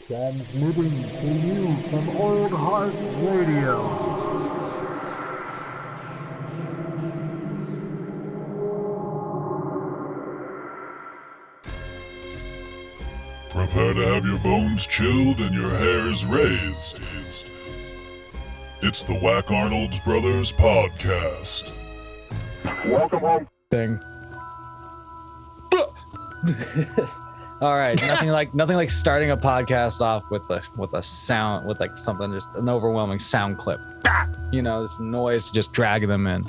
Transmitting to you from Old Heart Radio. Prepare to have your bones chilled and your hairs raised. It's the WacArnold's Brothers podcast. Welcome home. Thing. All right, nothing like starting a podcast off with a sound, with like something, just an overwhelming sound clip. You know, this noise to just drag them in.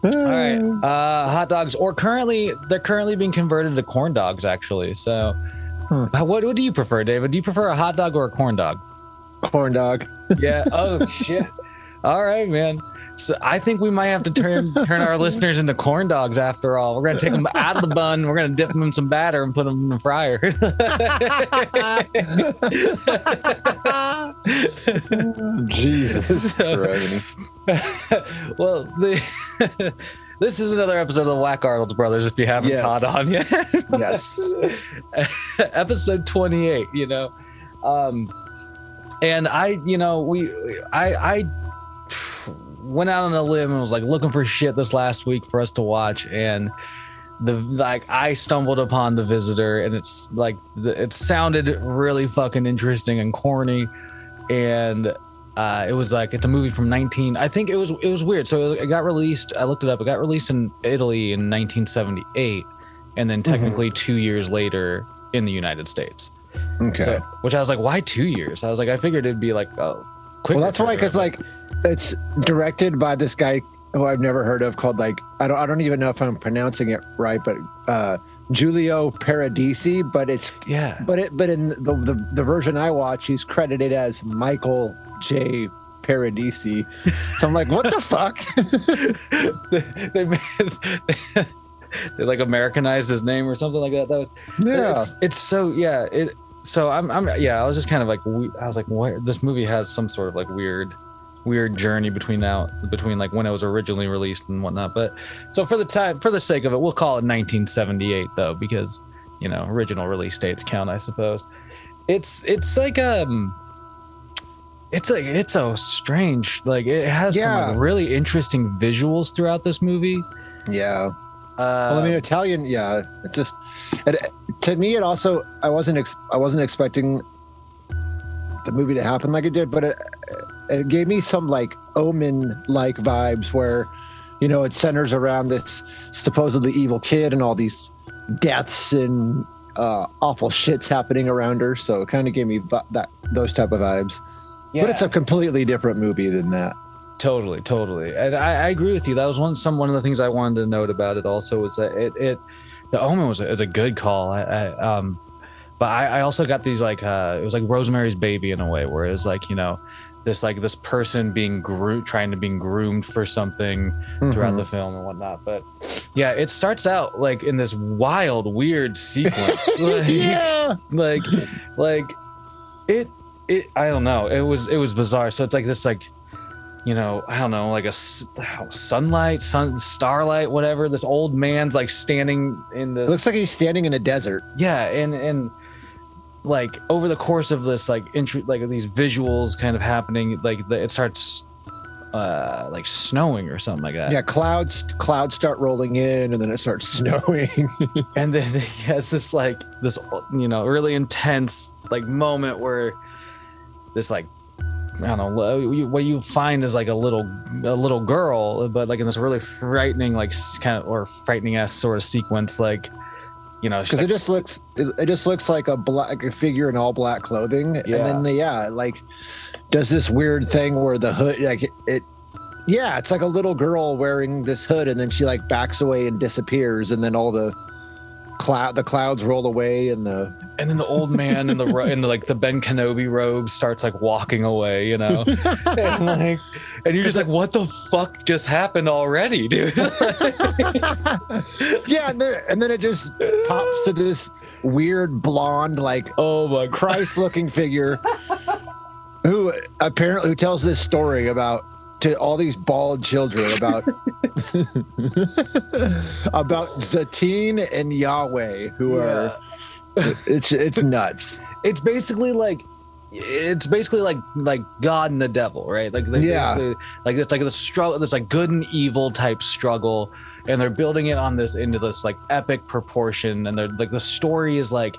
All right, hot dogs, or they're currently being converted to corn dogs, actually. So, what do you prefer, David? Do you prefer a hot dog or a corn dog? Corn dog. Yeah. Oh shit. All right, man. So I think we might have to turn our listeners into corn dogs after all. We're gonna take them out of the bun. We're gonna dip them in some batter and put them in the fryer. Jesus. Well, this is another episode of the WacArnold's Brothers. If you haven't caught on yet, Yes. Episode 28. You know, and I went out on a limb and was like looking for shit this last week for us to watch, and I stumbled upon The Visitor, and it's like it sounded really fucking interesting and corny, and it was like it's a movie from I think it was weird. So it got released. I looked it up. It got released in Italy in 1978, and then technically 2 years later in the United States. Okay. So, which I was like, why 2 years? I was like, I figured it'd be like quick. Well, that's why, because like it's directed by this guy who I've never heard of, called like I don't even know if I'm pronouncing it right, but Giulio Paradisi. But it's but in the version I watch, he's credited as Michael J. Paradisi. So I'm like, what the fuck? They like Americanized his name or something like that. That was It's so So I was just kind of like, I was like, what? This movie has some sort of like weird journey between like when it was originally released and whatnot. But so for the sake of it, we'll call it 1978 though, because you know original release dates count, I suppose. It's like it's so strange. Like it has some like really interesting visuals throughout this movie. Yeah. Well, I mean, Italian. Yeah, it's just to me. It also I wasn't expecting the movie to happen like it did, but it gave me some like Omen-like vibes where, you know, it centers around this supposedly evil kid and all these deaths and awful shits happening around her. So it kind of gave me those type of vibes. Yeah. But it's a completely different movie than that. Totally. And I agree with you. That was one of the things I wanted to note about it also was that the Omen was a good call. But I also got these like it was like Rosemary's Baby in a way, where it was like, you know, this person being trying to be groomed for something throughout the film and whatnot. But yeah, it starts out like in this wild, weird sequence. like it I don't know. It was bizarre. So it's like this like, you know, I don't know, like a starlight, whatever. This old man's like standing in this. It looks like he's standing in a desert. Yeah, and like over the course of this like like these visuals kind of happening, like it starts like snowing or something like that. Yeah, clouds start rolling in, and then it starts snowing. And then he has this you know really intense like moment where this like, I don't know, what you find is like a little girl, but like in this really frightening, like kind of, or frightening ass sort of sequence, like, you know, because it just looks like a figure in all black clothing, and then like does this weird thing where the hood, like it's like a little girl wearing this hood, and then she like backs away and disappears, and then all the clouds roll away, and then the old man in the like the Ben Kenobi robe starts like walking away, you know, and you're just like, what the fuck just happened already, dude? Yeah, and then it just pops to this weird blonde, like, oh my Christ-looking figure who tells this story to all these bald children about Zatine and Yahweh, who are It's nuts. It's basically like God and the devil, right? Like like it's like the struggle, this like good and evil type struggle, and they're building it on into this like epic proportion, and they're like the story is like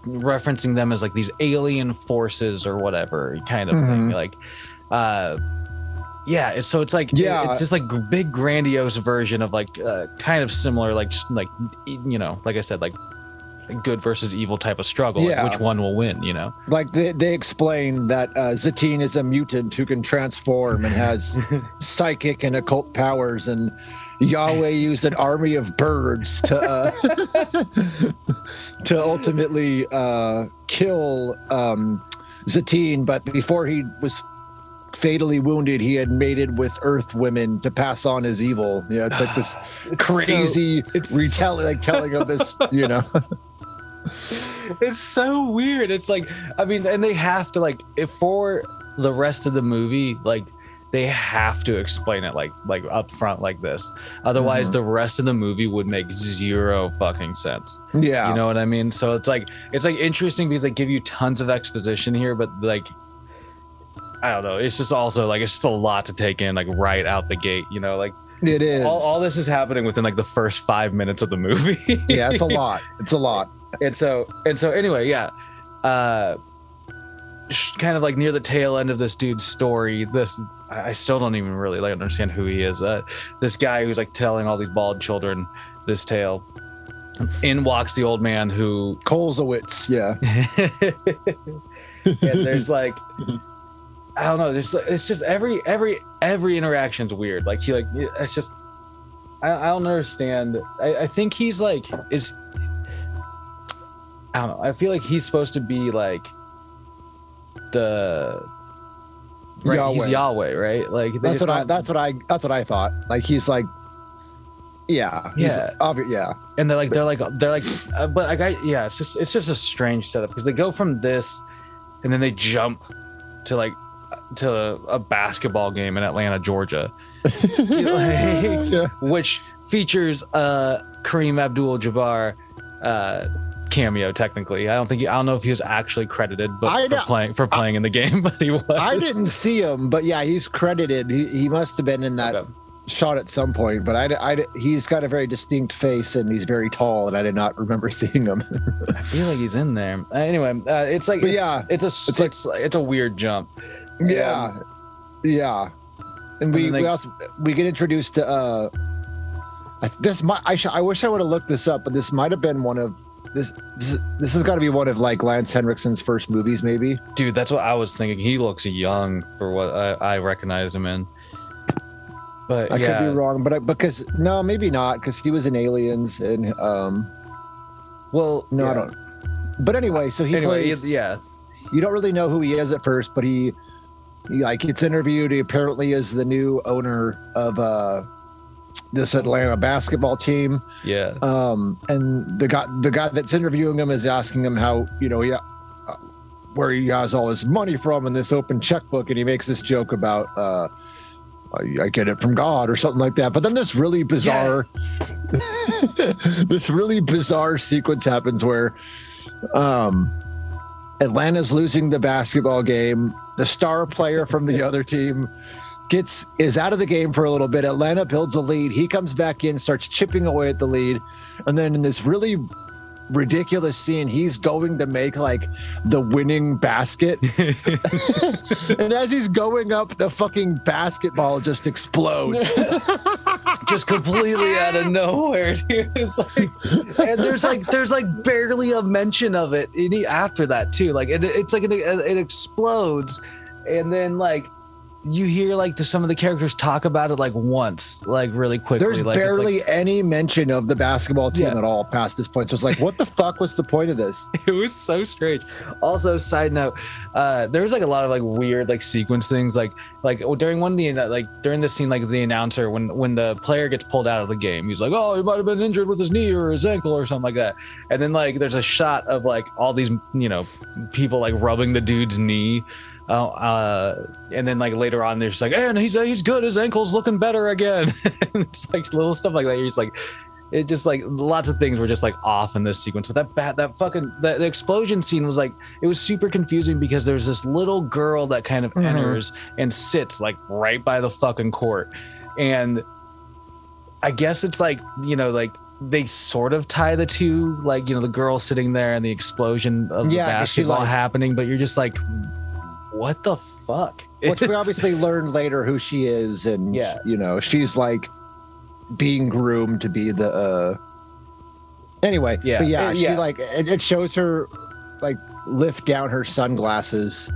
referencing them as like these alien forces or whatever kind of thing, like it's just like big grandiose version of like kind of similar like like I said, like good versus evil type of struggle. Like which one will win, like they explain that Zatine is a mutant who can transform and has psychic and occult powers, and Yahweh used an army of birds to to ultimately kill Zatine, but before he was fatally wounded, he had mated with Earth women to pass on his evil. It's like this crazy telling of this, It's so weird. It's like, I mean, and they have to like, if for the rest of the movie, like they have to explain it like up front like this. Otherwise, the rest of the movie would make zero fucking sense. Yeah, you know what I mean? So it's like interesting because they give you tons of exposition here, but like, I don't know. It's just also like it's just a lot to take in like right out the gate. Like it is. All this is happening within like the first 5 minutes of the movie. Yeah, it's a lot. It's a lot. And so anyway, kind of like near the tail end of this dude's story, I still don't even really like understand who he is. This guy who's like telling all these bald children this tale. In walks the old man who Kolzowitz, yeah. And there's like, I don't know. It's just every interaction's weird. Like it's just I don't understand. I think he's like I don't know. I feel like he's supposed to be like Yahweh. He's Yahweh, right? Like that's what I thought. Like he's like, yeah. And they're like, but it's just a strange setup because they go from this, and then they jump to a basketball game in Atlanta, Georgia, which features Kareem Abdul-Jabbar cameo. Technically, I don't know if he was actually credited, but for playing in the game, but he was. I didn't see him, but yeah, he's credited. He must have been in that shot at some point. But he's got a very distinct face and he's very tall, and I did not remember seeing him. I feel like he's in there. Anyway, it's like it's a weird jump. Yeah, and we get introduced to I wish I would have looked this up, but this might have been one of this has got to be one of like Lance Henriksen's first movies, maybe. Dude, that's what I was thinking. He looks young for what I recognize him in. But I could be wrong, but because no, maybe not, because he was in Aliens and well, no, I don't. But anyway, so he plays. You don't really know who he is at first, but he like gets interviewed. He apparently is the new owner of this Atlanta basketball team. Yeah. And the guy that's interviewing him is asking him how where he has all his money from in this open checkbook, and he makes this joke about I get it from God or something like that. But then this really bizarre sequence happens where Atlanta's losing the basketball game. The star player from the other team is out of the game for a little bit. Atlanta builds a lead. He comes back in, starts chipping away at the lead. And then in this really ridiculous scene, he's going to make like the winning basket. And as he's going up, the fucking basketball just explodes. Just completely out of nowhere, dude. It's like, and there's like barely a mention of it after that too. Like it's like it explodes, and then like you hear like some of the characters talk about it like once, like really quickly. There's like, barely any mention of the basketball team at all past this point. So it's like, what the fuck was the point of this? It was so strange. Also, side note, there was like a lot of like weird like sequence things, like during during this scene, like the announcer when the player gets pulled out of the game, he's like, oh, he might have been injured with his knee or his ankle or something like that. And then like there's a shot of like all these people like rubbing the dude's knee. And then like later on, there's like, and he's good. His ankle's looking better again. It's like little stuff like that. He's like, it just like lots of things were just like off in this sequence. But the explosion scene was like, it was super confusing because there's this little girl that kind of enters and sits like right by the fucking court, and I guess it's like, you know, like they sort of tie the two, like, you know, the girl sitting there and the explosion of the basketball happening, but you're just like, what the fuck? Which we obviously learned later who she is, and you know, she's like being groomed to be the anyway. But she like it shows her like lift down her sunglasses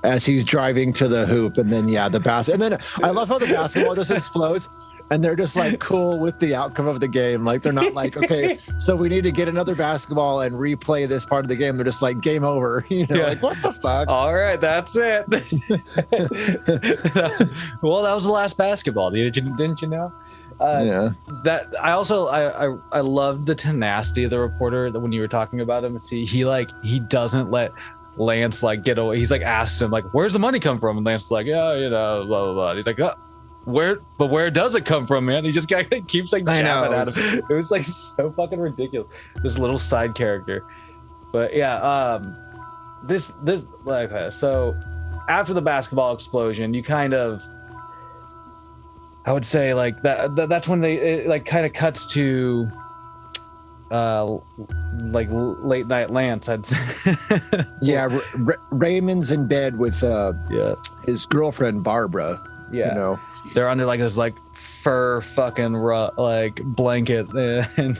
as he's driving to the hoop, and then the basket, and then I love how the basketball just explodes. And they're just like cool with the outcome of the game. Like they're not like, okay, so we need to get another basketball and replay this part of the game. They're just like, game over. You know, like what the fuck? All right, that's it. Well, that was the last basketball. Didn't you know? That I also I loved the tenacity of the reporter that when you were talking about him. See, he doesn't let Lance like get away. He's like asks him like, where's the money come from? And Lance's like, yeah, you know, blah blah blah. And he's like, oh. Where does it come from, man? He just keeps like jabbing at him. It was like so fucking ridiculous. This little side character, but this like so after the basketball explosion, you kind of, I would say like that's when it like kind of cuts to like late night Lance. I'd say. Raymond's in bed with his girlfriend Barbara. Yeah, you know, they're under like this like fur fucking like blanket, and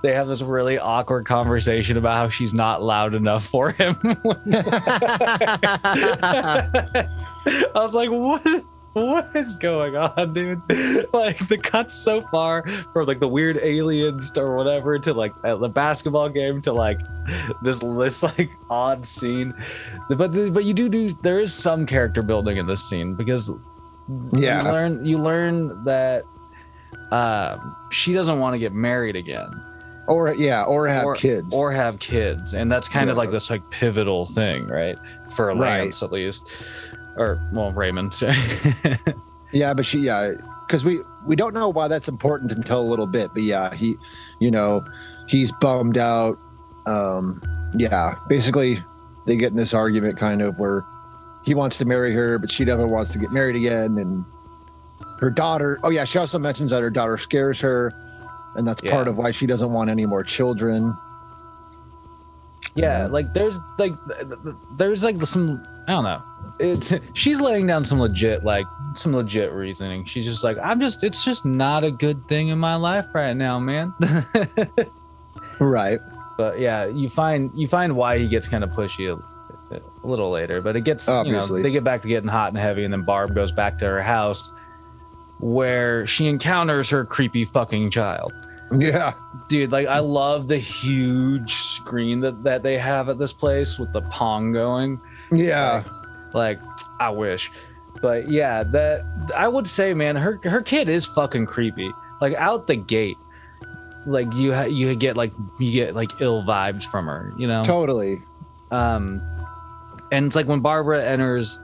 they have this really awkward conversation about how she's not loud enough for him. I was like, what is going on, dude? Like the cut's so far from like the weird aliens or whatever to like the basketball game to like this like odd scene, but you do there is some character building in this scene because. You learn that she doesn't want to get married again, or have kids, and that's kind of like this like pivotal thing, right, for Lance at least, or well, Raymond. But because we don't know why that's important until a little bit, but he, you know, he's bummed out. Basically they get in this argument kind of where he wants to marry her, but she never wants to get married again. And her daughter, she also mentions that her daughter scares her, and that's part of why she doesn't want any more children. Yeah, like there's like some, I don't know. She's laying down some legit reasoning. She's just like, it's just not a good thing in my life right now, man. Right. But yeah, you find why he gets kind of pushy a little later, but it gets, obviously, they get back to getting hot and heavy, and then Barb goes back to her house where she encounters her creepy fucking child. Yeah, dude, like I love the huge screen that they have at this place with the Pong going. Yeah, like I wish, but yeah, that I would say, man, her kid is fucking creepy. Like out the gate, like you get like ill vibes from her, you know. Totally. And it's like when Barbara enters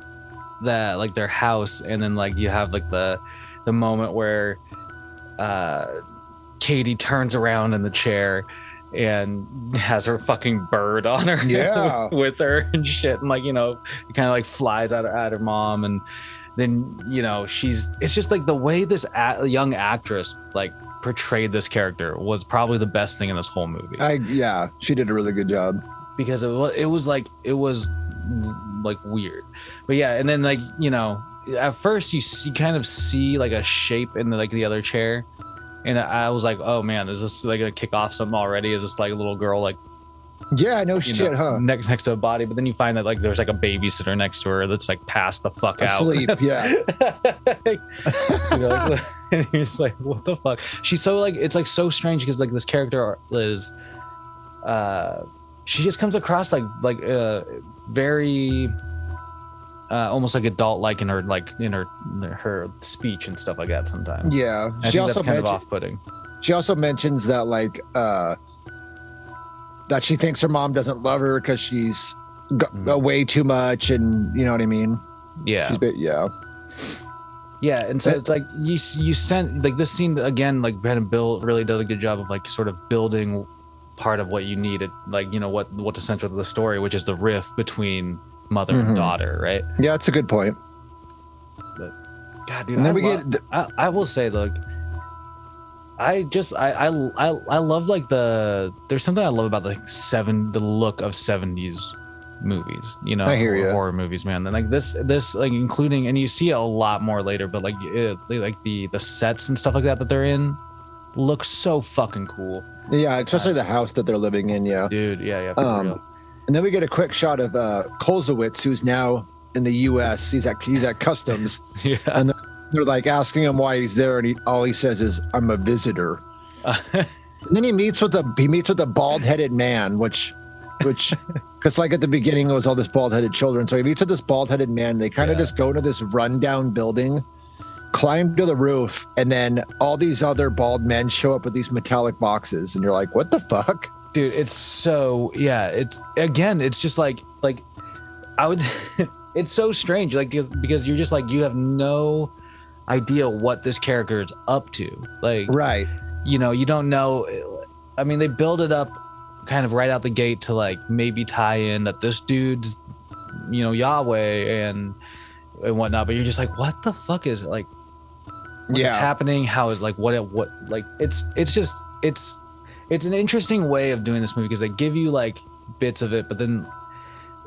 that like their house, and then like you have like the moment where Katie turns around in the chair and has her fucking bird on her with her and shit, and like, you know, it kind of like flies at her mom, and then, you know, it's just like the way this young actress like portrayed this character was probably the best thing in this whole movie. She did a really good job, because it was like weird, but yeah. And then like, you know, at first you kind of see like a shape in the other chair, and I was like, oh man, is this like gonna kick off something already? Is this like a little girl like next to a body? But then you find that like there's like a babysitter next to her that's like passed the fuck asleep. Out. You know, like, and you're just like, what the fuck? She's so like, it's like so strange because like this character is she just comes across like very almost like adult-like in her speech and stuff like that sometimes. Yeah, I think that's kind of off-putting. She also mentions that like that she thinks her mom doesn't love her because she's away too much, and you know what I mean. Yeah. Yeah, and so it's like you sent like this scene again, like Brandon Bill really does a good job of like sort of building part of what you needed, like, you know, what's essential to the story, which is the rift between mother and daughter, right? Yeah, that's a good point. But, God, dude, And then I will say, look, I love like there's something I love about like the look of 70s movies, you know, I hear you. Horror movies, man. And like this like including, and you see it a lot more later, but like the sets and stuff like that they're in look so fucking cool. Yeah, especially the house that they're living in. Yeah, dude. Yeah. For real. And then we get a quick shot of Kolzowitz, who's now in the U.S. He's at customs. Yeah. And they're like asking him why he's there, and all he says is, "I'm a visitor." And then he meets with a bald-headed man, which, because like at the beginning it was all this bald-headed children. So he meets with this bald-headed man. They kind of just go to this rundown building, climb to the roof, and then all these other bald men show up with these metallic boxes, and you're like, "What the fuck?" Dude, it's so, yeah, it's just like I would it's so strange, like, because you're just like, you have no idea what this character is up to, like, right, you know, you don't know. I mean, they build it up kind of right out the gate to like maybe tie in that this dude's, you know, Yahweh and whatnot, but you're just like, what the fuck is it, like, what's happening, how is, like, what like, it's an interesting way of doing this movie, because they give you like bits of it, but then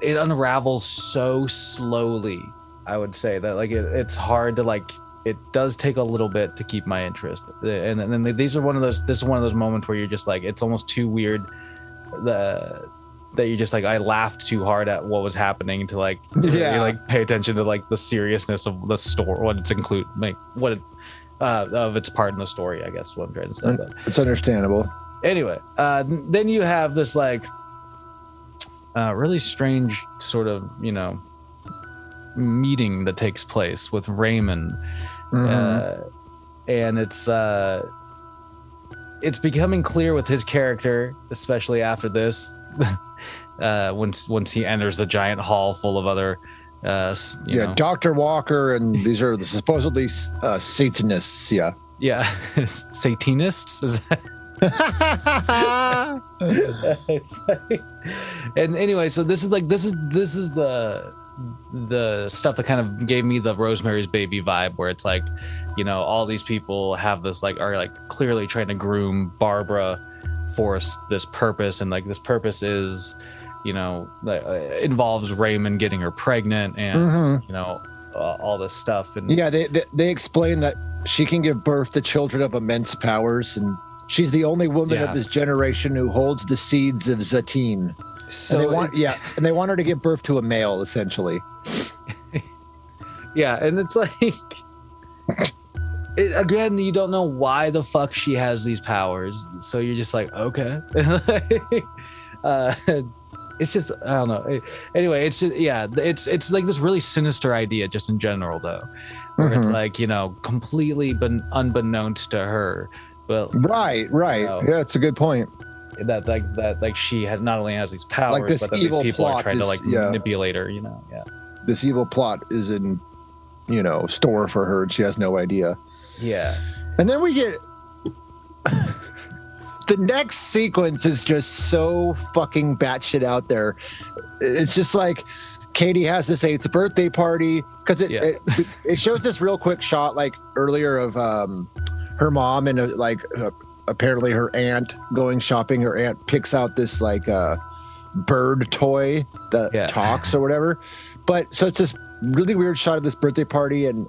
it unravels so slowly, I would say, that like it's hard to, like, it does take a little bit to keep my interest. And then this is one of those moments where you're just like, it's almost too weird that you're just like, I laughed too hard at what was happening to like really, like, pay attention to like the seriousness of the story, what it's include, like what it of its part in the story, I guess what I'm trying to say. But it's understandable. Anyway, then you have this like really strange sort of, you know, meeting that takes place with Raymond, and it's becoming clear with his character, especially after this, once he enters the giant hall full of other you know, Dr. Walker, and these are the supposedly Satanists. Satanists, is that? And anyway, so this is the stuff that kind of gave me the Rosemary's Baby vibe, where it's like, you know, all these people have this, like, are like clearly trying to groom Barbara for this purpose, and like this purpose is, you know, involves Raymond getting her pregnant, and you know, all this stuff. And they explain that she can give birth to children of immense powers, and she's the only woman of this generation who holds the seeds of Zatine. So and they want her to give birth to a male, essentially. And it's like, again, you don't know why the fuck she has these powers, so you're just like, okay. It's just, I don't know. Anyway, it's it's like this really sinister idea, just in general, though, where it's like, you know, completely unbeknownst to her. But right, you know, yeah, it's a good point. That she not only has these powers, like, but that these people are trying to like manipulate her. You know, this evil plot is in, you know, store for her, and she has no idea. Yeah, and then we get the next sequence is just so fucking batshit out there. It's just like Katie has this 8th birthday party, because it shows this real quick shot like earlier of her mom and apparently her aunt going shopping. Her aunt picks out this like bird toy that talks or whatever. But so it's this really weird shot of this birthday party, and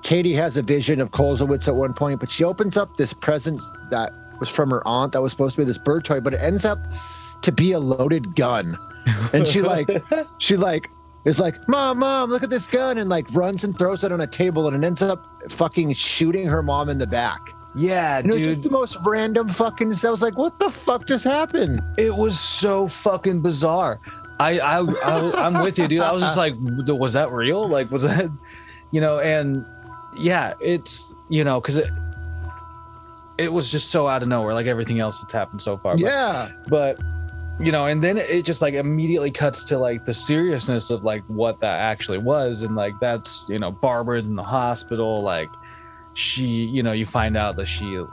Katie has a vision of Kolzowitz at one point, but she opens up this present that was from her aunt that was supposed to be this bird toy, but it ends up to be a loaded gun. And she is like, mom, look at this gun, and like runs and throws it on a table, and it ends up fucking shooting her mom in the back. Yeah, dude. It was just the most random fucking. I was like, what the fuck just happened? It was so fucking bizarre. I'm with you, dude. I was just like, was that real? Like, was that, you know? And yeah, it's, you know, because it was just so out of nowhere, like everything else that's happened so far. Yeah. But and then it just like immediately cuts to like the seriousness of like what that actually was, and like that's Barbara's in the hospital, like she you find out that she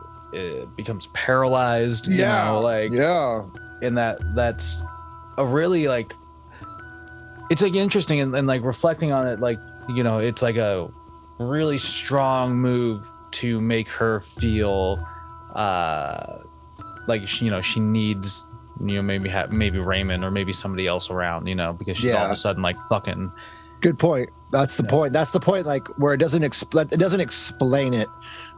becomes paralyzed, and that's a really like, it's like interesting, and like reflecting on it, like it's like a really strong move to make her feel like she needs maybe Raymond or maybe somebody else around, because she's all of a sudden like fucking. Good point. That's the point. That's the point, like where it doesn't explain it,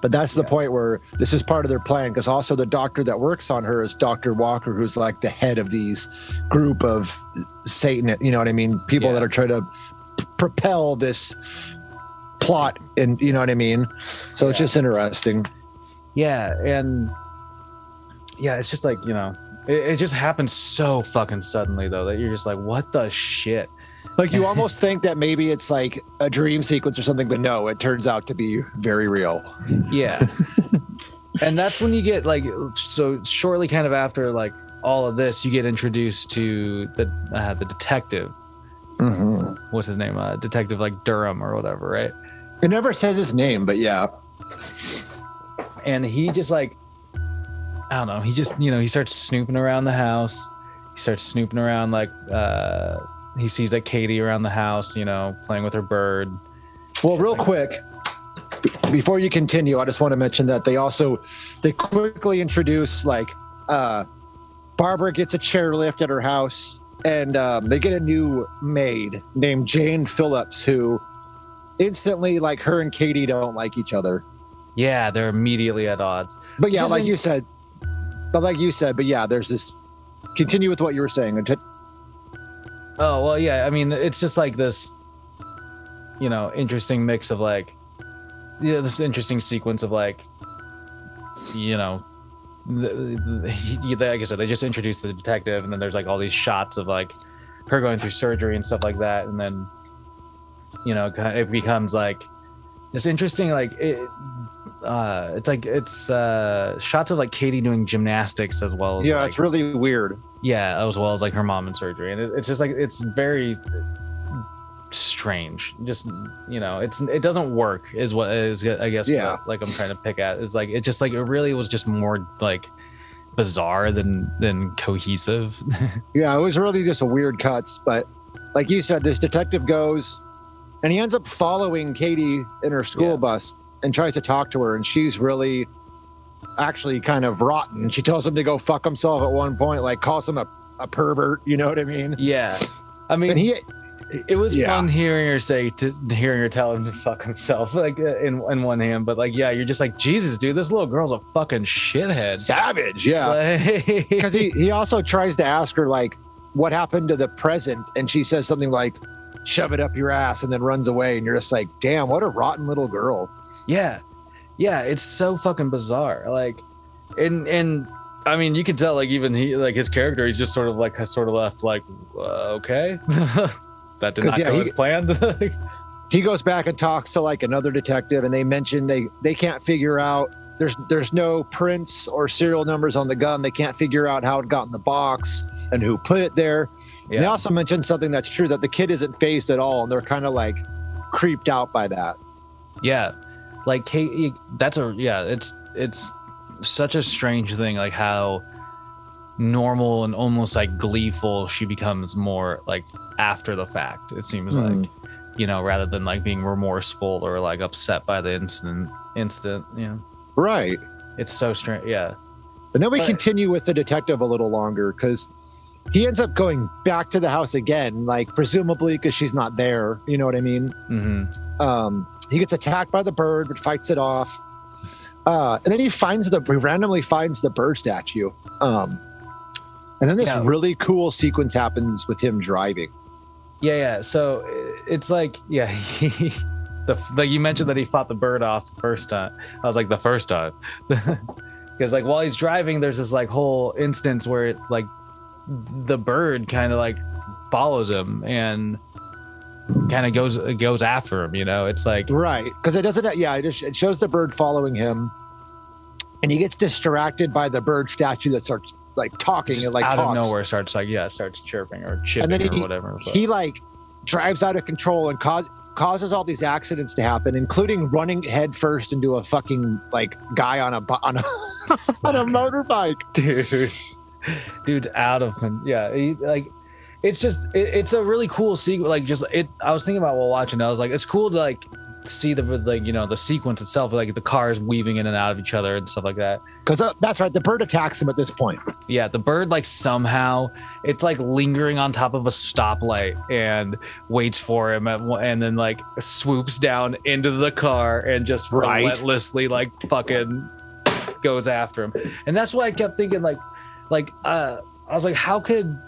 but that's the point where this is part of their plan, because also the doctor that works on her is Dr. Walker, who's like the head of these group of Satan, you know what I mean? People that are trying to propel this plot, and you know what I mean? So it's just interesting. Yeah, and it's just like, it just happens so fucking suddenly though that you're just like, what the shit? Like you almost think that maybe it's like a dream sequence or something, but no, it turns out to be very real. Yeah. And that's when you get like, so shortly kind of after like all of this, you get introduced to the detective. Mm-hmm. What's his name? Detective like Durham or whatever, right? It never says his name, but yeah. And he just like, I don't know. He just, he starts snooping around the house. He starts snooping around like, he sees like Katie around the house, playing with her bird. Well, real quick, before you continue, I just want to mention that they quickly introduce like Barbara gets a chairlift at her house, and they get a new maid named Jane Phillips, who instantly, like, her and Katie don't like each other. Yeah, they're immediately at odds. But yeah, like you said, but yeah, there's this. Continue with what you were saying. Oh, well, yeah, I mean, it's just like this, interesting mix of like, this interesting sequence of like, like I said, they just introduced the detective, and then there's like all these shots of like her going through surgery and stuff like that, and then, it becomes like this interesting, like, it's shots of like Katie doing gymnastics as well as, like, it's really weird. Yeah, as well as like her mom in surgery, and it's just like, it's very strange. Just it doesn't work is what is, I guess. Yeah. What, like, I'm trying to pick at is like, it just like, it really was just more like bizarre than cohesive. Yeah, it was really just a weird cuts, but like you said, this detective goes and he ends up following Katie in her school bus and tries to talk to her, and she's really actually kind of rotten. She tells him to go fuck himself at one point, like calls him a pervert, you know what I mean? Yeah. I mean, and it was fun hearing her tell him to fuck himself, like in one hand, but like, yeah, you're just like, Jesus, dude, this little girl's a fucking shithead. Savage, yeah. Because he also tries to ask her like what happened to the present, and she says something like, shove it up your ass, and then runs away, and you're just like, damn, what a rotten little girl. Yeah, it's so fucking bizarre. Like, and I mean, you could tell, like, even his character, he's just sort of left like, okay, that did not go as planned. He goes back and talks to like another detective, and they mention they can't figure out, there's no prints or serial numbers on the gun. They can't figure out how it got in the box and who put it there. Yeah. They also mentioned something that's true, that the kid isn't phased at all, and they're kind of like creeped out by that. Yeah, like Kate, it's such a strange thing, like how normal and almost like gleeful she becomes more like after the fact. It seems like, rather than like being remorseful or like upset by the incident. Right. It's so strange. Yeah. And then we continue with the detective a little longer, because he ends up going back to the house again, like presumably because she's not there. You know what I mean? Mm-hmm. He gets attacked by the bird, but fights it off. And then he randomly finds the bird statue. And then this really cool sequence happens with him driving. Yeah. So it's like, like you mentioned that he fought the bird off the first time. I was like, the first time. Because like while he's driving, there's this like whole instance where it like the bird kind of like follows him and kind of goes after him. It's like, right, because it doesn't. It shows the bird following him, and he gets distracted by the bird statue that like talking and like out talks. of nowhere starts chirping or chipping And then or whatever. But. he like drives out of control and causes all these accidents to happen, including running headfirst into a fucking like guy on a on a motorbike. Dude's out of it's a really cool sequence. Like I was thinking about while watching it, I was like, it's cool to like see the sequence itself, like the cars weaving in and out of each other and stuff like that. Because that's right, the bird attacks him at this point. Yeah, the bird like somehow it's like lingering on top of a stoplight and waits for him and then like swoops down into the car and just relentlessly like fucking goes after him. And that's why I kept thinking I was like, how could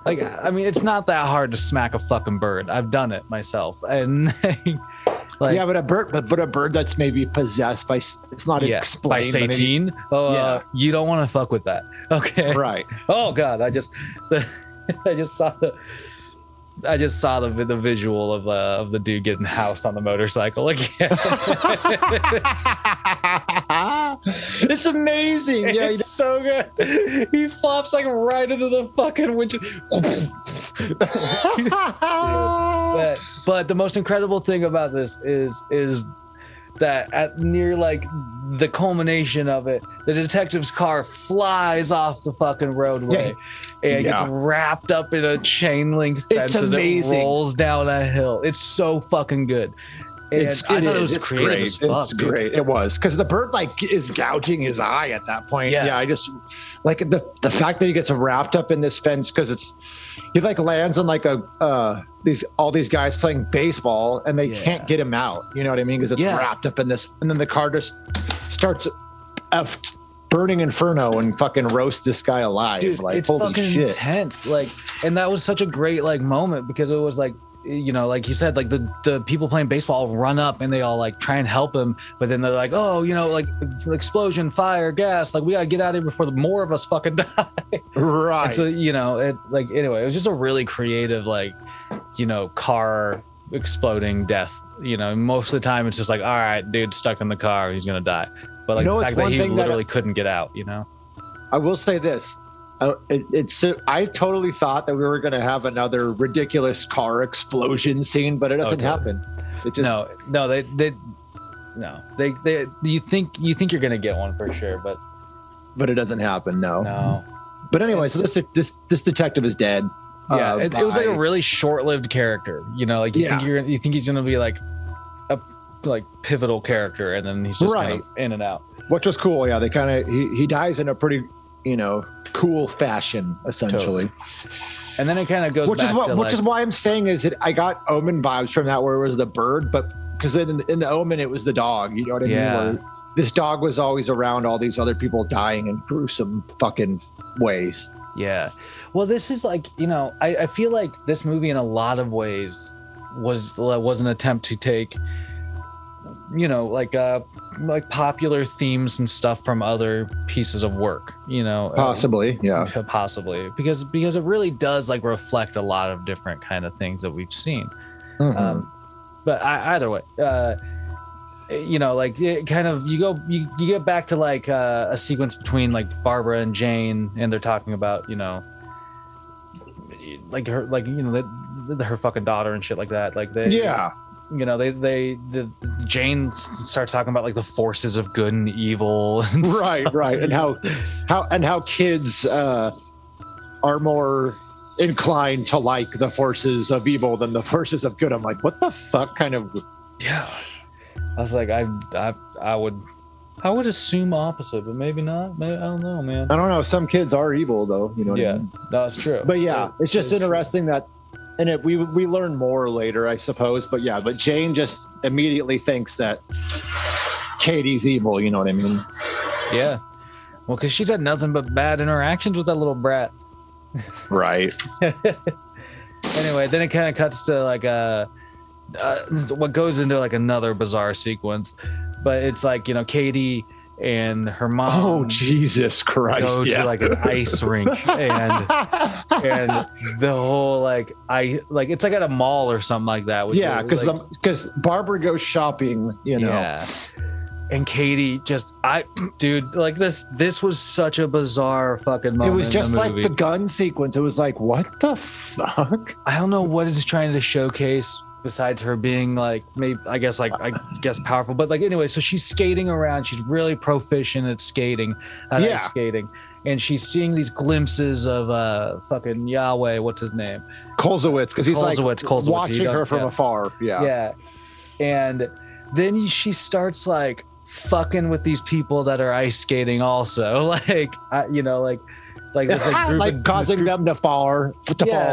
I mean, it's not that hard to smack a fucking bird. I've done it myself. And but a bird that's maybe possessed by, it's not explained by Satan. You don't want to fuck with that. Okay. Right. Oh God, I just saw the visual of the dude getting housed on the motorcycle again. It's amazing. Yeah, it's so good. He flops like right into the fucking windshield. But the most incredible thing about this is that at near like the culmination of it, the detective's car flies off the fucking roadway and gets wrapped up in a chain link fence as it rolls down a hill. It's so fucking good. And I thought it was creative as fuck. It's great. It was, because the bird like is gouging his eye at that point. I just like the fact that he gets wrapped up in this fence, because he like lands on like all these guys playing baseball and they can't get him out. You know what I mean? Because it's wrapped up in this, and then the car just starts burning inferno and fucking roast this guy alive. Dude, like, it's holy fucking shit. intense. Like, and that was such a great like moment, because it was like, you know, like you said, like the people playing baseball run up and they all like try and help him, but then they're like, oh, you know, like explosion, fire, gas, like we gotta get out of here before more of us fucking die. Right. And so, you know, it like, anyway, it was just a really creative, like, you know, car exploding death. You know, most of the time it's just like, all right, dude, stuck in the car, he's gonna die. But like, the fact that he literally couldn't get out, you know. I will say this. I totally thought that we were going to have another ridiculous car explosion scene, but it doesn't happen. It just they you think you're going to get one for sure, but it doesn't happen. No. But anyway, so this detective is dead. Yeah, it was like a really short-lived character. You know, like you think he's going to be like a like pivotal character, and then he's just kind of in and out. Which was cool. Yeah, they kind of he dies in a pretty, you know, cool fashion, essentially. Totally. And then it kind of goes which is why I'm saying is that I got Omen vibes from that, where it was the bird, but because in the Omen it was the dog, you know what I mean, where this dog was always around all these other people dying in gruesome fucking ways. Well, this is like, you know, I feel like this movie in a lot of ways was an attempt to take, you know, like popular themes and stuff from other pieces of work, you know, possibly because it really does like reflect a lot of different kind of things that we've seen. But either way, you know, like it kind of you get back to like a sequence between like Barbara and Jane, and they're talking about, you know, like her, like, you know, her fucking daughter and shit like that, like you know, the Jane starts talking about like the forces of good and evil, and right, and how kids are more inclined to like the forces of evil than the forces of good. I'm like, what the fuck kind of? Yeah, I was like, I would assume opposite, but maybe not. Maybe, I don't know, man. I don't know. Some kids are evil, though. You know. What I mean? No, it's true. But it's just interesting that. And we learn more later, I suppose. But Jane just immediately thinks that Katie's evil. You know what I mean? Yeah. Well, because she's had nothing but bad interactions with that little brat. Right. Anyway, then it kind of cuts to like what goes into like another bizarre sequence. But it's like, you know, Katie and her mom. Oh, Jesus Christ! Go to like an ice rink, and the whole like it's like at a mall or something like that. Because Barbara goes shopping, you know. And Katie dude, like this was such a bizarre fucking moment. It was just in the like movie. the gun sequence. It was like, what the fuck? I don't know what it's trying to showcase besides her being like, maybe, I guess powerful. But like, anyway, so she's skating around. She's really proficient at skating, ice skating. And she's seeing these glimpses of fucking Yahweh, what's his name? Kolzowitz, because he's Kolzowitz, watching her from afar. Yeah. Yeah. And then she starts like fucking with these people that are ice skating also. Like, like this like group like causing them to fall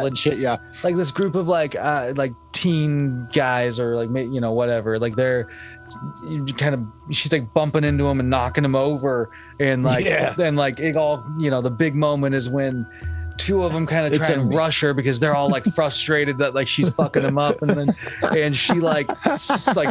and shit. Yeah. Like this group of like teen guys or like, whatever. Like they're she's like bumping into him and knocking him over. And like, then like it all, the big moment is when two of them kind of try and rush her because they're all like frustrated that like she's fucking them up, and she like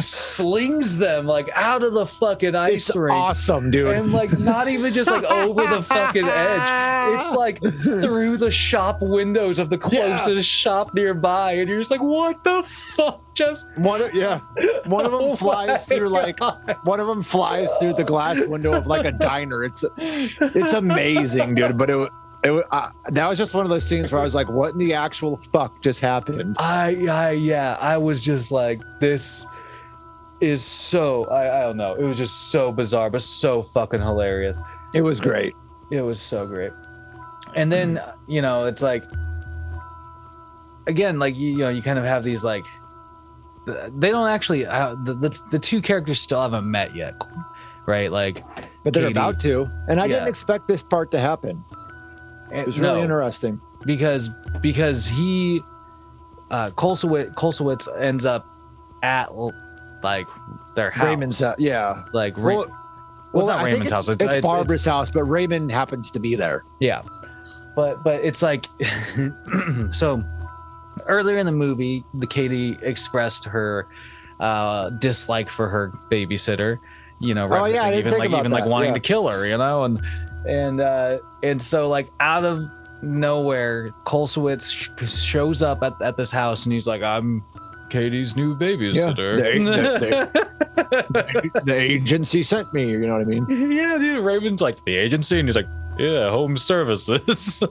slings them like out of the fucking ice rink. Awesome, dude. And like not even just like over the fucking edge. It's like through the shop windows of the closest shop nearby, and you're just like, what the fuck? Just one of them flies through one of them flies through the glass window of like a diner. It's amazing, dude. But that was just one of those scenes where I was like, what in the actual fuck just happened? I was just like, this is so, I don't know. It was just so bizarre, but so fucking hilarious. It was great. It was so great. And then, it's like, again, like, you kind of have these like, they don't actually, the two characters still haven't met yet, right? Like, but they're Katie, about to. And I didn't expect this part to happen. It was really interesting because he Kolsowitz ends up at like their house. Raymond's house, yeah. Like, it's not Raymond's house. It's Barbara's house, but Raymond happens to be there. Yeah, but it's like so. Earlier in the movie, the Katie expressed her dislike for her babysitter. Even wanting to kill her. And so like out of nowhere, Kolsowitz shows up at this house and he's like, I'm Katie's new babysitter. The agency sent me, you know what I mean? Yeah, dude. Raymond's like, the agency? And he's like, yeah, home services.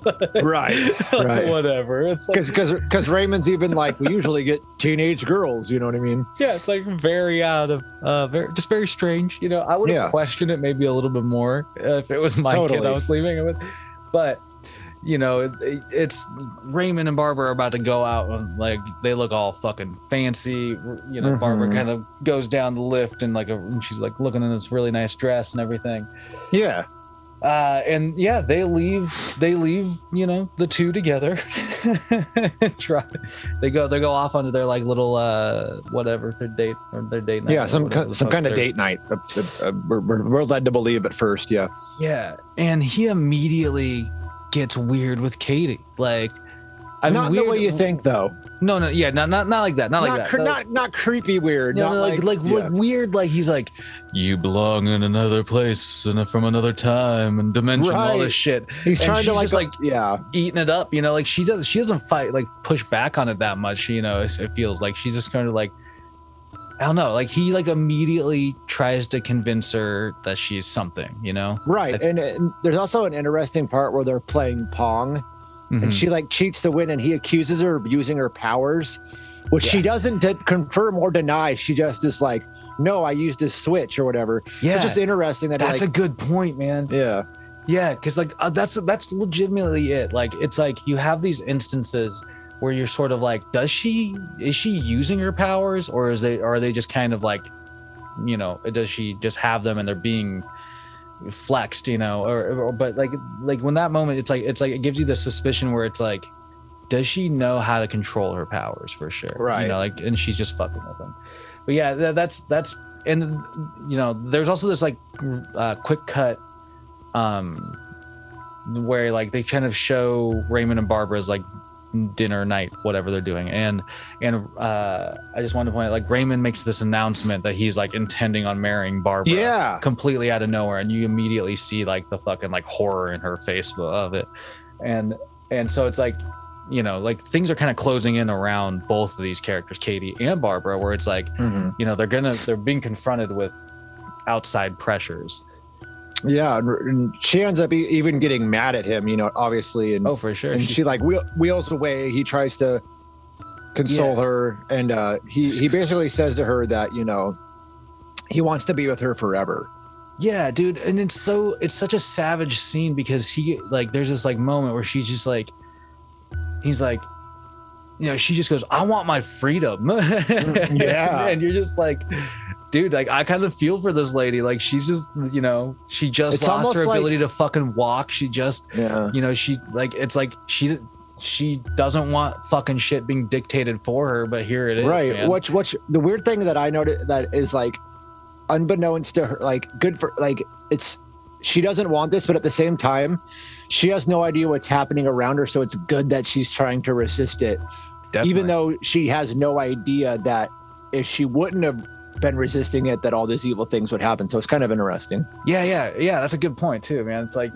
right. Whatever. It's like, because Raymond's even like, we usually get teenage girls, you know what I mean? Yeah, it's like very out of very strange. I would have questioned it maybe a little bit more if it was my kid I was leaving it with. But it's Raymond and Barbara are about to go out and like they look all fucking fancy. Barbara kind of goes down the lift and and she's like looking in this really nice dress and everything. Yeah. They leave the two together. They go off onto their like little their date night. Yeah, some kind of date night. We're led to believe at first. Yeah, and he immediately gets weird with Katie. Like, not the way you think, though. No, yeah, not like that. Not creepy weird. No, like weird. Like he's like, you belong in another place and from another time and dimension, all this shit. He's trying to just eating it up. Like she doesn't fight, like push back on it that much. It feels like she's just kind of like, I don't know. Like he like immediately tries to convince her that she's something. Right. And there's also an interesting part where they're playing Pong. And she like cheats to win, and he accuses her of using her powers, which she doesn't confirm or deny. She just is like, no, I used this switch or whatever. Yeah, it's just interesting that that's a good point, man. Yeah, because like that's legitimately it. Like it's like you have these instances where you're sort of like, is she using her powers, or are they just kind of like, does she just have them and they're being flexed, but like when that moment it's like it gives you the suspicion where it's like, does she know how to control her powers for sure, right? And she's just fucking with them. But yeah, that's and there's also this like quick cut where like they kind of show Raymond and Barbara's like dinner night, whatever they're doing, and I just wanted to point out, like, Raymond makes this announcement that he's like intending on marrying Barbara, completely out of nowhere, and you immediately see like the fucking like horror in her face of it, and so it's like, like things are kind of closing in around both of these characters, Katie and Barbara, where it's like, they're being confronted with outside pressures. Yeah, and she ends up even getting mad at him, obviously. And, for sure. And she like wheels away. He tries to console her, and he basically says to her that he wants to be with her forever. Yeah, dude, and it's such a savage scene because there's this like moment where she's just like, he's like, she just goes, I want my freedom. Yeah. And you're just like, dude, like I kind of feel for this lady. Like she's just, she just lost her ability to fucking walk. She just, she like, it's like she doesn't want fucking shit being dictated for her, but here it is. Right. Man. Which the weird thing that I noticed that is like unbeknownst to her, like good for like she doesn't want this, but at the same time, she has no idea what's happening around her. So it's good that she's trying to resist it. Definitely. Even though she has no idea that if she wouldn't have been resisting it, that all these evil things would happen. So it's kind of interesting. Yeah. That's a good point too, man. It's like,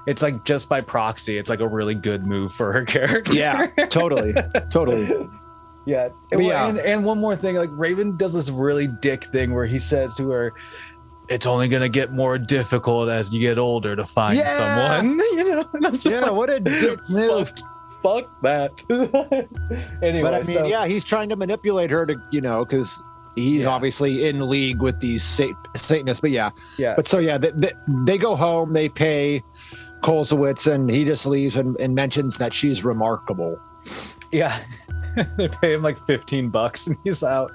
it's like just by proxy, it's like a really good move for her character. Yeah, totally. Yeah. And one more thing, like Raven does this really dick thing where he says to her, it's only going to get more difficult as you get older to find someone, and I'm just like, what a dick move. Fuck that. Anyway, but I mean, he's trying to manipulate her to, because he's obviously in league with these Satanists, but But so, they go home, they pay Kolzowitz, and he just leaves and mentions that she's remarkable. Yeah. They pay him like $15 and he's out.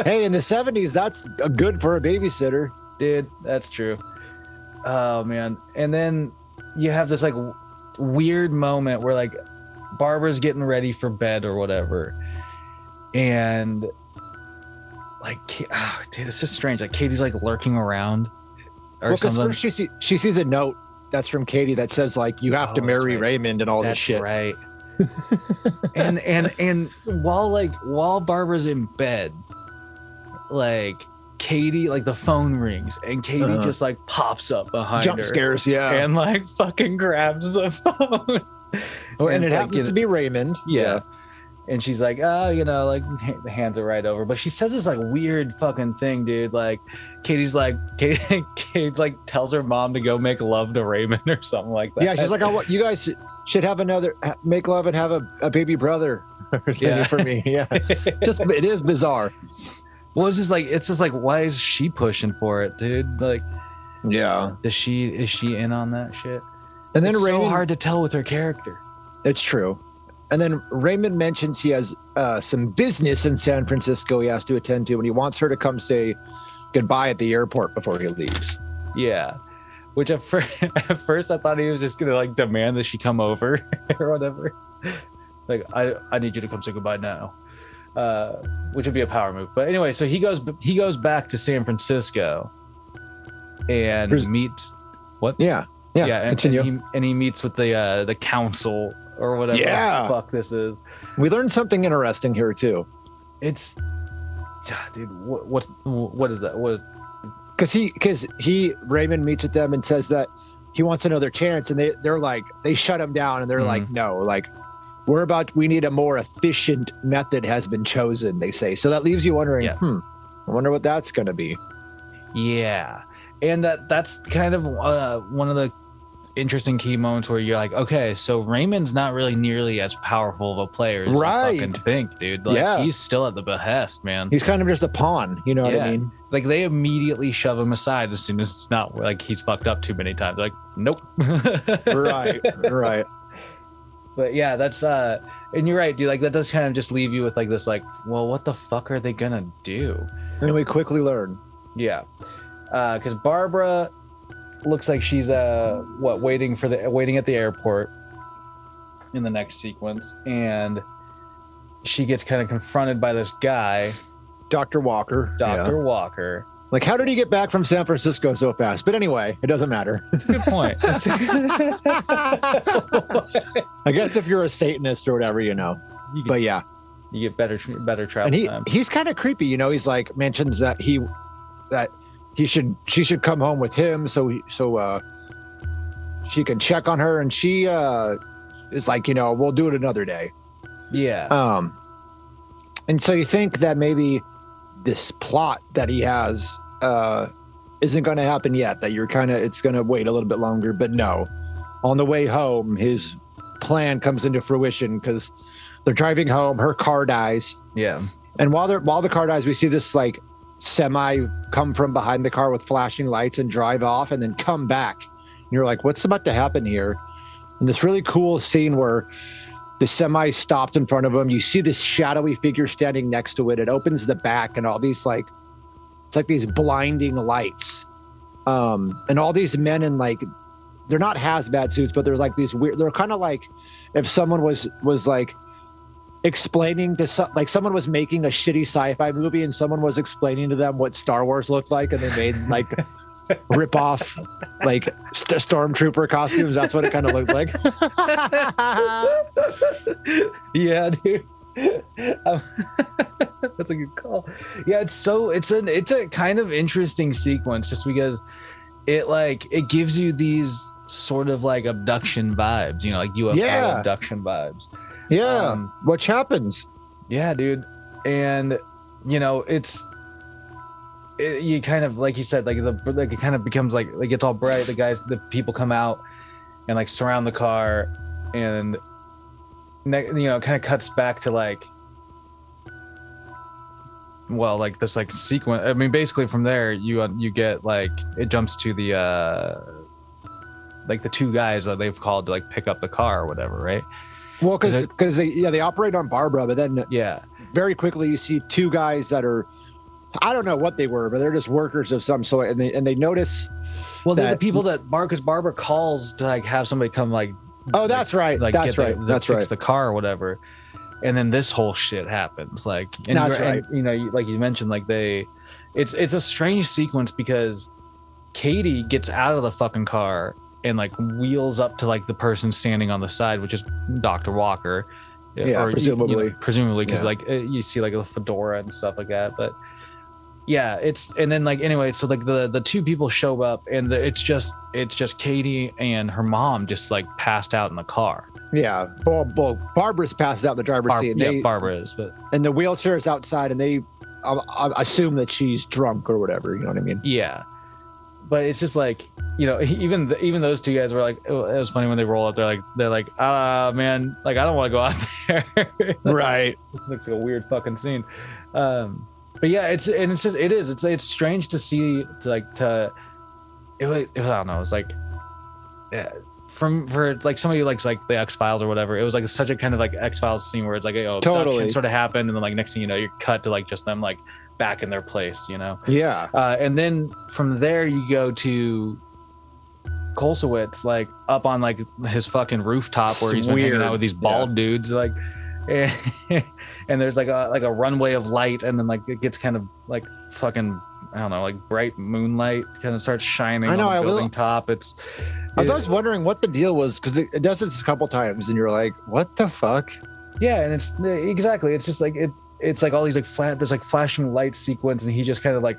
Hey, in the 70s, that's good for a babysitter. Dude, that's true. Oh, man. And then you have this like weird moment where like Barbara's getting ready for bed or whatever. And like, dude, it's just strange. Like Katie's like lurking around or something. First she sees a note that's from Katie that says like, you have to marry Raymond and all this shit. Right. and while Barbara's in bed, like Katie, like the phone rings and Katie just like pops up behind her. Jump scares, and like fucking grabs the phone. And it happens to be Raymond. Yeah. And she's like, like hands it right over. But she says this like weird fucking thing, dude. Like Katie like tells her mom to go make love to Raymond or something like that. Yeah, she's like, you guys should have make love and have a baby brother or something for me. Yeah. It is bizarre. Well, it's just like, why is she pushing for it, dude? Like, yeah. Is she in on that shit? And then it's Raymond, so hard to tell with her character. It's true. And then Raymond mentions he has some business in San Francisco he has to attend to, and he wants her to come say goodbye at the airport before he leaves. Yeah. Which at first I thought he was just going to like demand that she come over or whatever. Like, I need you to come say goodbye now. Which would be a power move. But anyway, so he goes back to San Francisco and meets what? Yeah. Continue. And he meets with the council or whatever the fuck this is. We learned something interesting here too. It's, dude, what is that? What? Because Raymond meets with them and says that he wants another chance, and they're like, they shut him down, and they're like, no, like we need a more efficient method has been chosen, they say. So that leaves you wondering, I wonder what that's going to be. Yeah. And that's kind of one of the interesting key moments where you're like, okay, so Raymond's not really nearly as powerful of a player as you fucking think, dude. Like, he's still at the behest, man. He's kind of just a pawn, you know what I mean? Like, they immediately shove him aside as soon as it's not like he's fucked up too many times. They're like, nope. Right. But yeah, that's and you're right, dude. Like, that does kind of just leave you with like this, like, well, what the fuck are they gonna do? And we quickly learn. Yeah, because Barbara looks like she's waiting at the airport in the next sequence, and she gets kind of confronted by this guy, Dr. Walker. Walker. Like, how did he get back from San Francisco so fast? But anyway, it doesn't matter. That's a good point. I guess if you're a Satanist or whatever, you get better travel and time. He's kind of creepy, He's like mentions that she should come home with him so she can check on her, and she is like, we'll do it another day. Yeah. And so you think that maybe this plot that he has isn't going to happen yet, that it's going to wait a little bit longer. But no, on the way home, his plan comes into fruition because they're driving home. Her car dies. Yeah. And while the car dies, we see this like semi come from behind the car with flashing lights and drive off and then come back. And you're like, what's about to happen here? And this really cool scene where the semi stopped in front of him. You see this shadowy figure standing next to it. It opens the back and all these like, it's like these blinding lights. And all these men in like, they're not hazmat suits, but they're like these weird, they're kind of like if someone was like explaining to like someone was making a shitty sci-fi movie and someone was explaining to them what Star Wars looked like and they made like rip off like stormtrooper costumes. That's what it kind of looked like. Yeah, dude. That's a good call. Yeah, it's a kind of interesting sequence just because it gives you these sort of like abduction vibes, you know, like UFO abduction vibes. Yeah. Which happens. Yeah, dude. And you know, you kind of, like you said, like it kind of becomes like it's all bright. The people come out and like surround the car, and you know, it kind of cuts back to like, well, like this like sequence. I mean, basically from there you get like it jumps to the like the two guys that they've called to like pick up the car or whatever, right? Well, because they operate on Barbara, but then very quickly you see two guys that are, I don't know what they were, but they're just workers of some sort, and they notice. Well, they're the people that because Barbara calls to like have somebody come like. Oh, that's right. Like that's right. That's fix the car or whatever, and then this whole shit happens. Like, and that's right. And, you know, like you mentioned, like it's a strange sequence because Katie gets out of the fucking car and like wheels up to like the person standing on the side, which is Dr. Walker. Yeah, or, presumably because like you see like a fedora and stuff like that. But yeah, and then like anyway, so like the two people show up and it's just Katie and her mom just like passed out in the car. Yeah, well, Barbara's passed out in the driver's seat. Yeah, Barbara is, but and the wheelchair is outside, and they assume that she's drunk or whatever. You know what I mean? Yeah. But it's just like, you know, even those two guys were like, it was funny when they roll up. They're like, man, like I don't want to go out there. Right. It looks like a weird fucking scene. But yeah, it's strange to see I don't know. It's like, yeah, for like somebody who likes like the X-Files or whatever. It was like such a kind of like X-Files scene where it's like, abduction sort of happened, and then like next thing you know, you're cut to like just them like back in their place, you know? Yeah. And then from there you go to Kolsowitz, like up on like his fucking rooftop where he's been hanging out with these bald dudes, like, and there's like a runway of light, and then like it gets kind of like fucking, I don't know, like bright moonlight kind of starts shining on the building top. I was always wondering what the deal was, because it does this a couple times and you're like, what the fuck? Yeah, and it's exactly, it's just like it's like all these like there's like flashing light sequence, and he just kind of like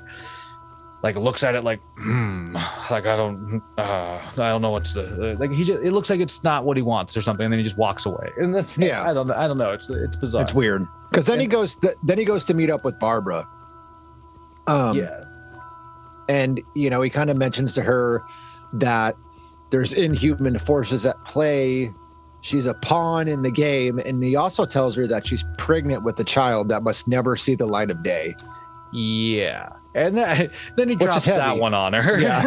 looks at it like like I don't know what's the like it looks like it's not what he wants or something, and then he just walks away, and that's I don't know, it's bizarre. It's weird because then he goes to meet up with Barbara. And you know, he kind of mentions to her that there's inhuman forces at play. She's a pawn in the game, and he also tells her that she's pregnant with a child that must never see the light of day. Yeah. And then he drops that one on her. Yeah.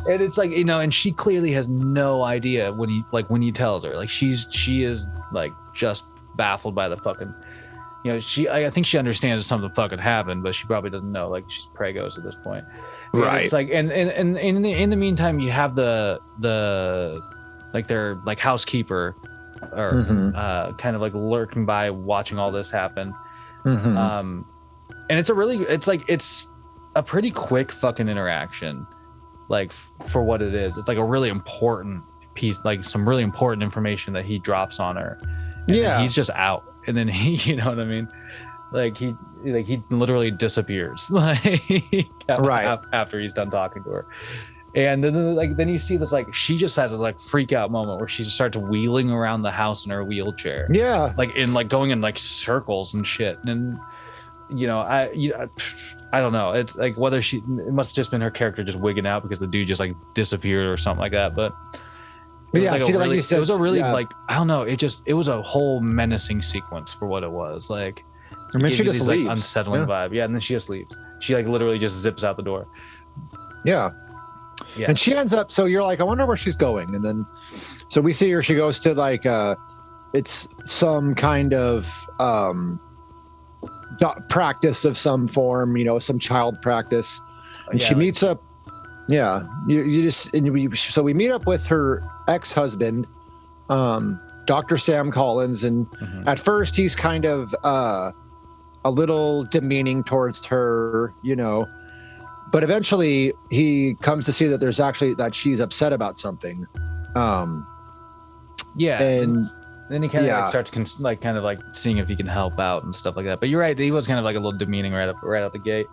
And it's like, you know, and she clearly has no idea when he tells her. Like she is like just baffled by the fucking, you know, I think she understands something fucking happened, but she probably doesn't know. Like she's pregos at this point. Right. And it's like, and in the meantime, you have the like their like housekeeper or kind of like lurking by, watching all this happen. And it's a pretty quick fucking interaction, like for what it is. It's like a really important piece, like some really important information that he drops on her. And he's just out, and then he, you know what I mean? Like he literally disappears, like after he's done talking to her. And then you see this, like she just has a like freak out moment where she just starts wheeling around the house in her wheelchair. Yeah. Like going in like circles and shit. And I don't know. It's like whether it must have just been her character just wigging out because the dude just like disappeared or something like that. But it was it was a really like, I don't know. It was a whole menacing sequence for what it was. Like, I mean, she just leaves. Like, unsettling vibe. Yeah. And then she just leaves. She like literally just zips out the door. Yeah. Yeah. And she ends up, so you're like, I wonder where she's going. And then, so we see her, she goes to like, it's some kind of, practice of some form, some child practice. And she meets up. Yeah. So we meet up with her ex-husband, Dr. Sam Collins. And at first he's kind of, a little demeaning towards her, but eventually he comes to see that there's actually that she's upset about something. And then he kind of starts kind of like seeing if he can help out and stuff like that. But you're right, he was kind of like a little demeaning right out the gate.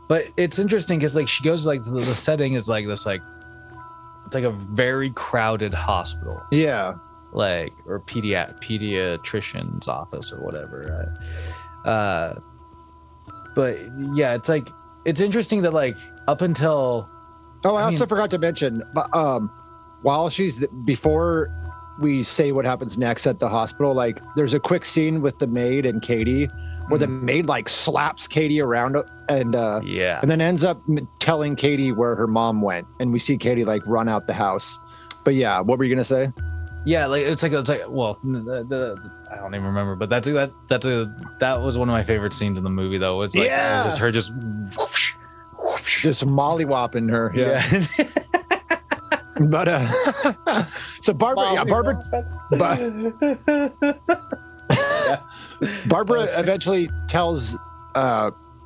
But it's interesting because like she goes like the setting is like this like it's like a very crowded hospital. Yeah. Like or pediatrician's office or whatever. But yeah, it's like it's interesting that like up until I also forgot to mention while before we say what happens next at the hospital, like there's a quick scene with the maid and Katie where the maid like slaps Katie around and then ends up telling Katie where her mom went, and we see Katie like run out the house. But yeah, what were you gonna say? Yeah, like it's like well, I don't even remember, but that was one of my favorate scenes in the movie though. It's like it was just her just whoosh, whoosh. Just mollywopping her. Yeah. But so Barbara Barbara eventually tells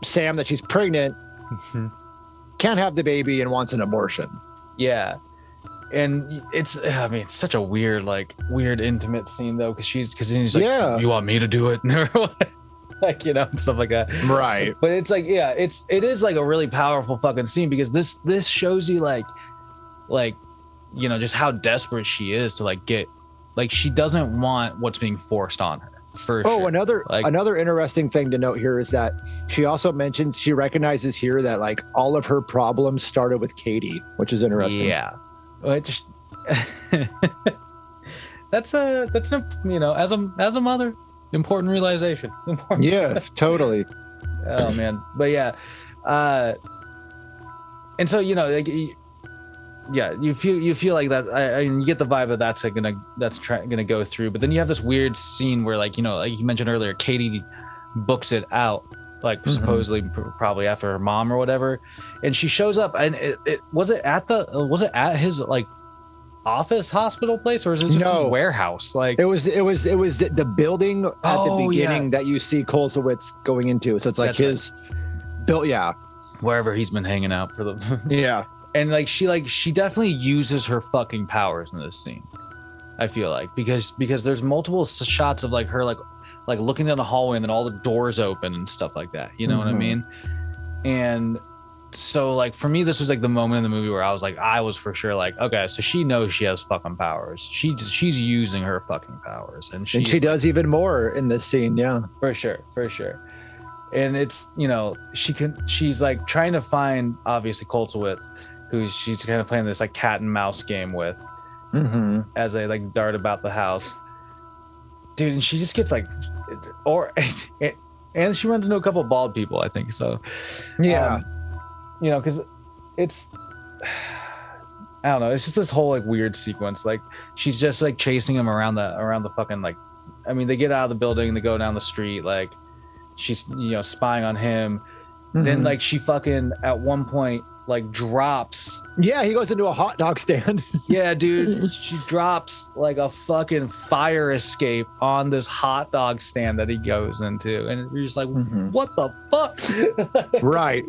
Sam that she's pregnant, can't have the baby, and wants an abortion. Yeah. And it's such a weird intimate scene though, because he's like, you want me to do it? Like, and stuff like that. Right. But it's like, it is like a really powerful fucking scene because this shows you like, just how desperate she is to like get, like she doesn't want what's being forced on her. For sure. Another interesting thing to note here is that she also mentions she recognizes here that like all of her problems started with Katie, which is interesting. Yeah. Which that's a as a mother, important realization. Yeah, totally. Oh man, but yeah, and so like you feel like that. I you get the vibe that that's gonna go through, but then you have this weird scene where like like you mentioned earlier, Katie books it out. Like supposedly probably after her mom or whatever, and she shows up and was it at his like office hospital place, or is it just some warehouse? Like it was the building at the beginning that you see Kolzowitz going into. So it's like his built wherever he's been hanging out for the and like she definitely uses her fucking powers in this scene. I feel like because there's multiple shots of like her like looking down the hallway and then all the doors open and stuff like that. You know what I mean? And so like for me, this was like the moment in the movie where I was for sure like, okay, so she knows she has fucking powers. She's using her fucking powers, and she does even more in this scene. Yeah, for sure. And it's she's like trying to find obviously Kolzowitz, who she's kind of playing this like cat and mouse game with, as they like dart about the house. Dude, and she just gets like, and she runs into a couple of bald people, I think. So, yeah, because it's, I don't know, it's just this whole like weird sequence. Like she's just like chasing him around the fucking like, I mean, they get out of the building, they go down the street, like she's spying on him. Then like she fucking at one point like drops. Yeah, he goes into a hot dog stand. Yeah, dude, she drops like a fucking fire escape on this hot dog stand that he goes into, and you're just like, what the fuck? Right.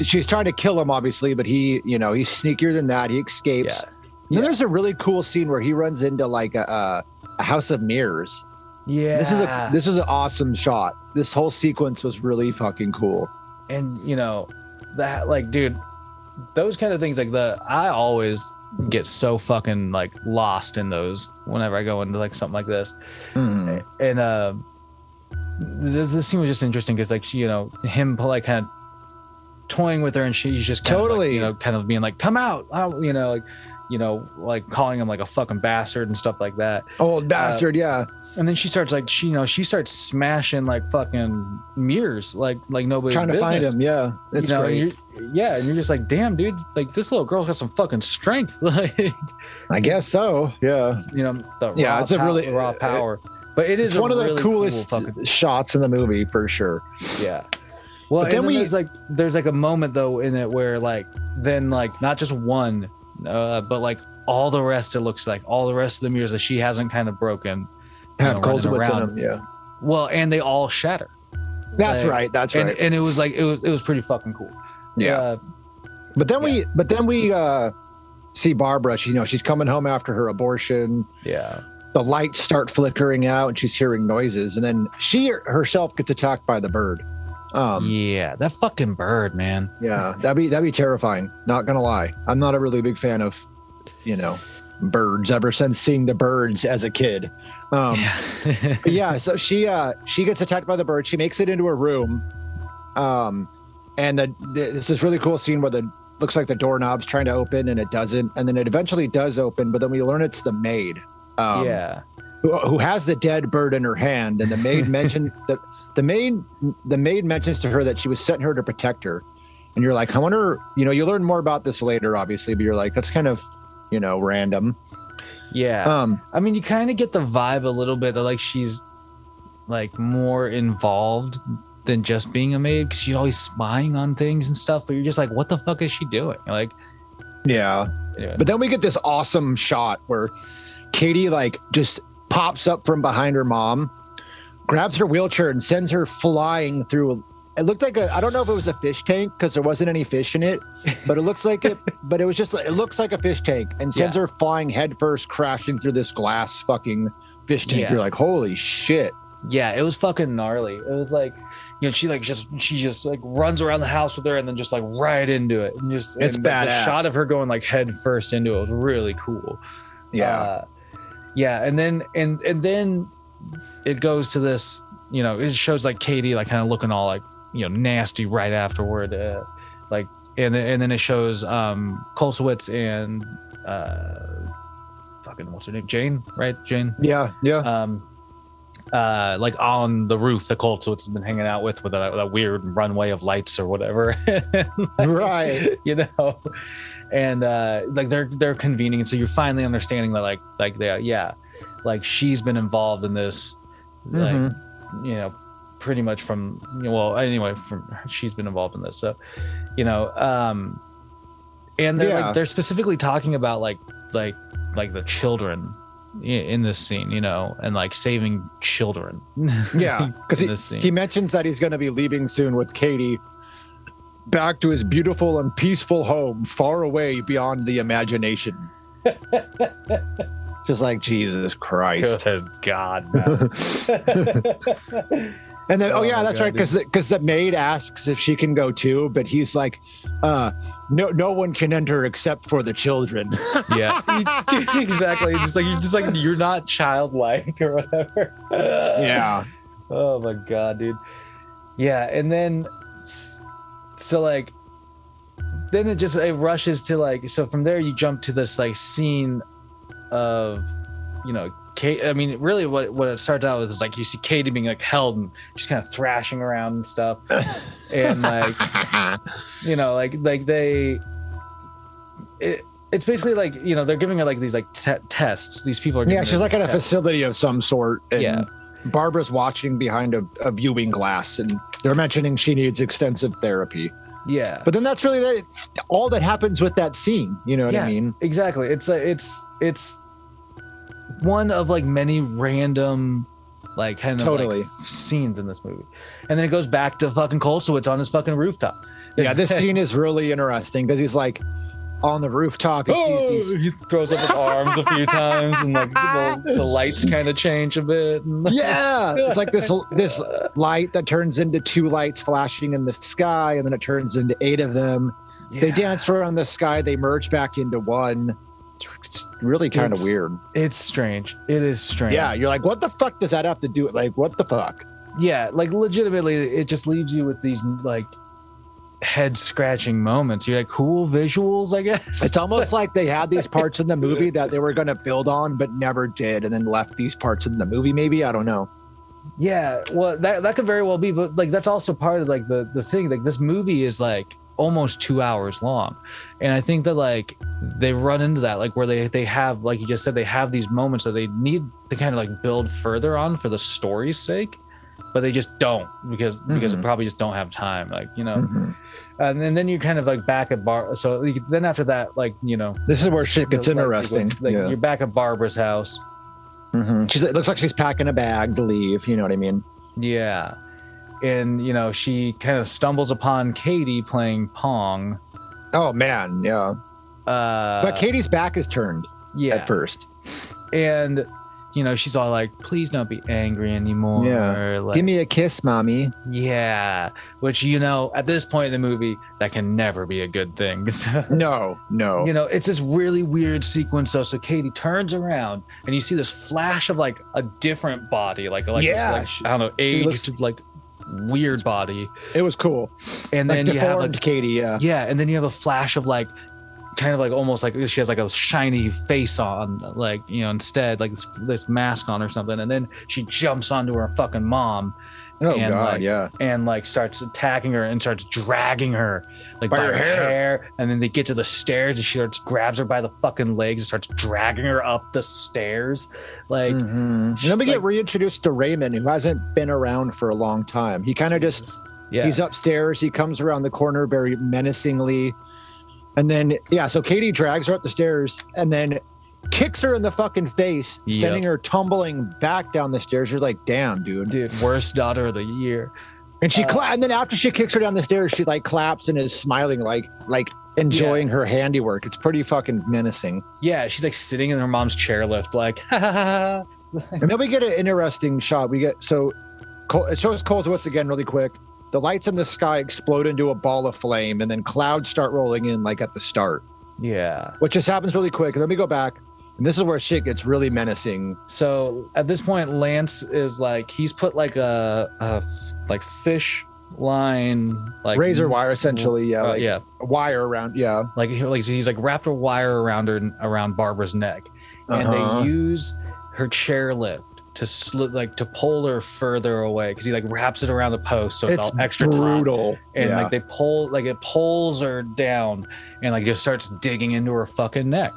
She's trying to kill him, obviously, but he, he's sneakier than that. He escapes. Yeah. There's a really cool scene where he runs into like a house of mirrors. Yeah. This is an awesome shot. This whole sequence was really fucking cool. And that like, dude, those kind of things like I always get so fucking like lost in those whenever I go into like something like this. And this scene was just interesting because like she, him like kind of toying with her, and she's just kind totally of like, kind of being like, come out, like calling him like a fucking bastard and stuff like that. Old bastard, yeah. And then she starts like she starts smashing like fucking mirrors like nobody's trying to business. Find him. Yeah, it's great. And you're just like, damn, dude, like this little girl's got some fucking strength. Like, I guess so. Yeah. It's a really raw power. But it is one of the really coolest cool shots in the movie for sure. Yeah. Well, but then there's like a moment though in it where like then like not just one, but like all the rest. It looks like all the rest of the mirrors that she hasn't kind of broken have Goldsworths in them. Yeah. Well, and they all shatter. That's right. That's right. And it was like it was pretty fucking cool. Yeah. But then we see Barbara. She's coming home after her abortion. Yeah. The lights start flickering out, and she's hearing noises, and then she herself gets attacked by the bird. Yeah, that fucking bird, man. Yeah, that'd be terrifying. Not gonna lie, I'm not a really big fan of, birds ever since seeing the birds as a kid. So she gets attacked by the bird. She makes it into her room, and this is really cool scene where looks like the doorknob's trying to open and it doesn't, and then it eventually does open, but then we learn it's the maid. Who has the dead bird in her hand, and the maid mentioned the maid mentions to her that she was setting her to protect her, and you're like, I wonder, you learn more about this later, obviously, but you're like, that's kind of, random. Yeah. I mean, you kind of get the vibe a little bit that like she's like more involved than just being a maid, because she's always spying on things and stuff, but you're just like, what the fuck is she doing? Like, yeah. Anyway. But then we get this awesome shot where Katie like just pops up from behind her mom, grabs her wheelchair and sends her flying through. It looked like I don't know if it was a fish tank because there wasn't any fish in it, but it looks like it. But it looks like a fish tank, and sends her flying headfirst, crashing through this glass fucking fish tank. Yeah. You're like, holy shit. Yeah, it was fucking gnarly. It was like, she just like runs around the house with her and then just like right into it, and just it's badass. The shot of her going like head first into it was really cool. Yeah. And then it goes to this, it shows like Katie like kind of looking all like, nasty right afterward, like, and then it shows Kolsowitz and fucking what's her name, Jane, right? Jane. Yeah. Like on the roof that Kolsowitz has been hanging out with that weird runway of lights or whatever. Like, right. And like they're convening, and so you're finally understanding that like they like she's been involved in this, like pretty much from she's been involved in this, so and they're specifically talking about like the children in this scene, and like saving children. Yeah, because he mentions that he's going to be leaving soon with Katie back to his beautiful and peaceful home far away beyond the imagination. Just like, Jesus Christ. Good God, man. And then, that's right, because the maid asks if she can go too, but he's like, no one can enter except for the children. Yeah, exactly. You're not childlike or whatever. Yeah. Oh my God, dude. Yeah, and then so like, then it rushes to like, so from there you jump to this like scene of, Kate. I mean, really, what it starts out with is like you see Katie being like held and she's kind of thrashing around and stuff, and like, it's basically like they're giving her like these like tests. These people are she's like at a facility of some sort, and Barbara's watching behind a viewing glass, and they're mentioning she needs extensive therapy. Yeah, but then that's really all that happens with that scene. You know what I mean? Exactly. It's one of like many random like kind of like scenes in this movie, and then it goes back to fucking Kolsowitz on his fucking rooftop. Yeah, this scene is really interesting because he's like on the rooftop. He throws up his arms a few times, and like the lights kind of change a bit. It's like this light that turns into 2 lights flashing in the sky, and then it turns into 8 of them. Yeah. They dance around the sky. They merge back into one. It's really kind of weird. It's strange. It is strange. Yeah, you're like, what the fuck does that have to do? Like, what the fuck? yeah, like legitimately, it just leaves you with these like head scratching moments. You're like, cool visuals, I guess. It's almost like they had these parts in the movie that they were going to build on, but never did, and then left these parts in the movie. Maybe, I don't know. Yeah, well, that could very well be, but like that's also part of like the thing. Like this movie is like almost 2 hours long, and I think that like they run into that like where they have, like you just said, they have these moments that they need to kind of like build further on for the story's sake, but they just don't because they probably just don't have time, like, you know. And then you kind of like back at so then after that, like, you know, this is where shit gets interesting. Like you're back at Barbara's house. It looks like she's packing a bag to leave, you know what I mean? Yeah. And, you know, she kind of stumbles upon Katie playing Pong. Oh, man, yeah. But Katie's back is turned at first. And, you know, she's all like, please don't be angry anymore. Yeah. Like, give me a kiss, mommy. Yeah. Which, you know, at this point in the movie, that can never be a good thing. No. You know, it's this really weird sequence, though. So Katie turns around and you see this flash of like a different body, like yeah, this, like, I don't know, aged, like weird body. It was cool. And then like you have like Katie, yeah, and then you have a flash of like kind of like almost like she has like a shiny face on, like, you know, instead like this mask on or something, and then she jumps onto her fucking mom. Oh, and God, like, yeah. And like starts attacking her and starts dragging her like by her hair. And then they get to the stairs and she grabs her by the fucking legs and starts dragging her up the stairs. Like, and then we get reintroduced to Raymond, who hasn't been around for a long time. He kind of just, he's upstairs. He comes around the corner very menacingly. And then, so Katie drags her up the stairs and then kicks her in the fucking face, sending her tumbling back down the stairs. You're like, damn, dude, worst daughter of the year. And she and then after she kicks her down the stairs, she like claps and is smiling, like enjoying her handiwork. It's pretty fucking menacing. Yeah, she's like sitting in her mom's chairlift, like, ha ha ha. And then we get an interesting shot. It shows Coleswitz again really quick. The lights in the sky explode into a ball of flame, and then clouds start rolling in like at the start. Yeah, which just happens really quick. And then we go back. And this is where shit gets really menacing. So at this point, Lance is like, he's put like a fish line, like razor wire, essentially. A wire around. Yeah. Like he's like wrapped a wire around Barbara's neck, and they use her chairlift to pull her further away, because he like wraps it around the post, so it's all extra brutal taut. And like they pull, like it pulls her down and like just starts digging into her fucking neck.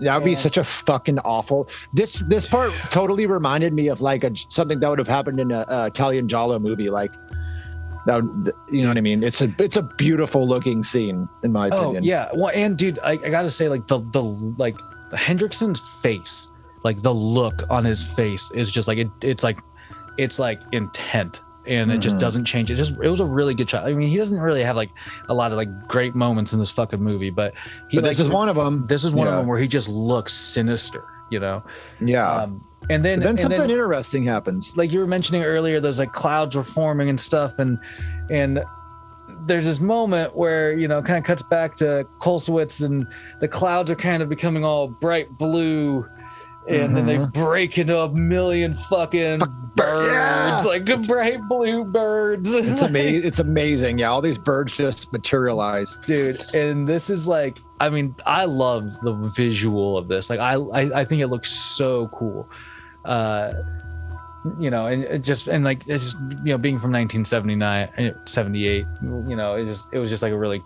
That would be such a fucking awful. This part totally reminded me of like something that would have happened in a Italian Giallo movie, like that. You know what I mean? It's a beautiful looking scene in my opinion. Oh yeah, well, and dude, I gotta say, like the Hendrickson's face. Like the look on his face is just like it's like intent, and it just doesn't change. It was a really good shot. I mean, he doesn't really have like a lot of like great moments in this fucking movie, but this is one of them. This is one of them where he just looks sinister, you know? Yeah. And then something interesting happens. Like you were mentioning earlier, there's like clouds were forming and stuff, and there's this moment where, you know, kind of cuts back to Kolsowitz, and the clouds are kind of becoming all bright blue. And then they break into a million fucking birds, like bright blue birds. It's amazing. Yeah, all these birds just materialize, dude. And this is like, I mean, I love the visual of this. Like, I think it looks so cool. You know, and it's just you know, being from 1979, 78, you know, it was just like a really,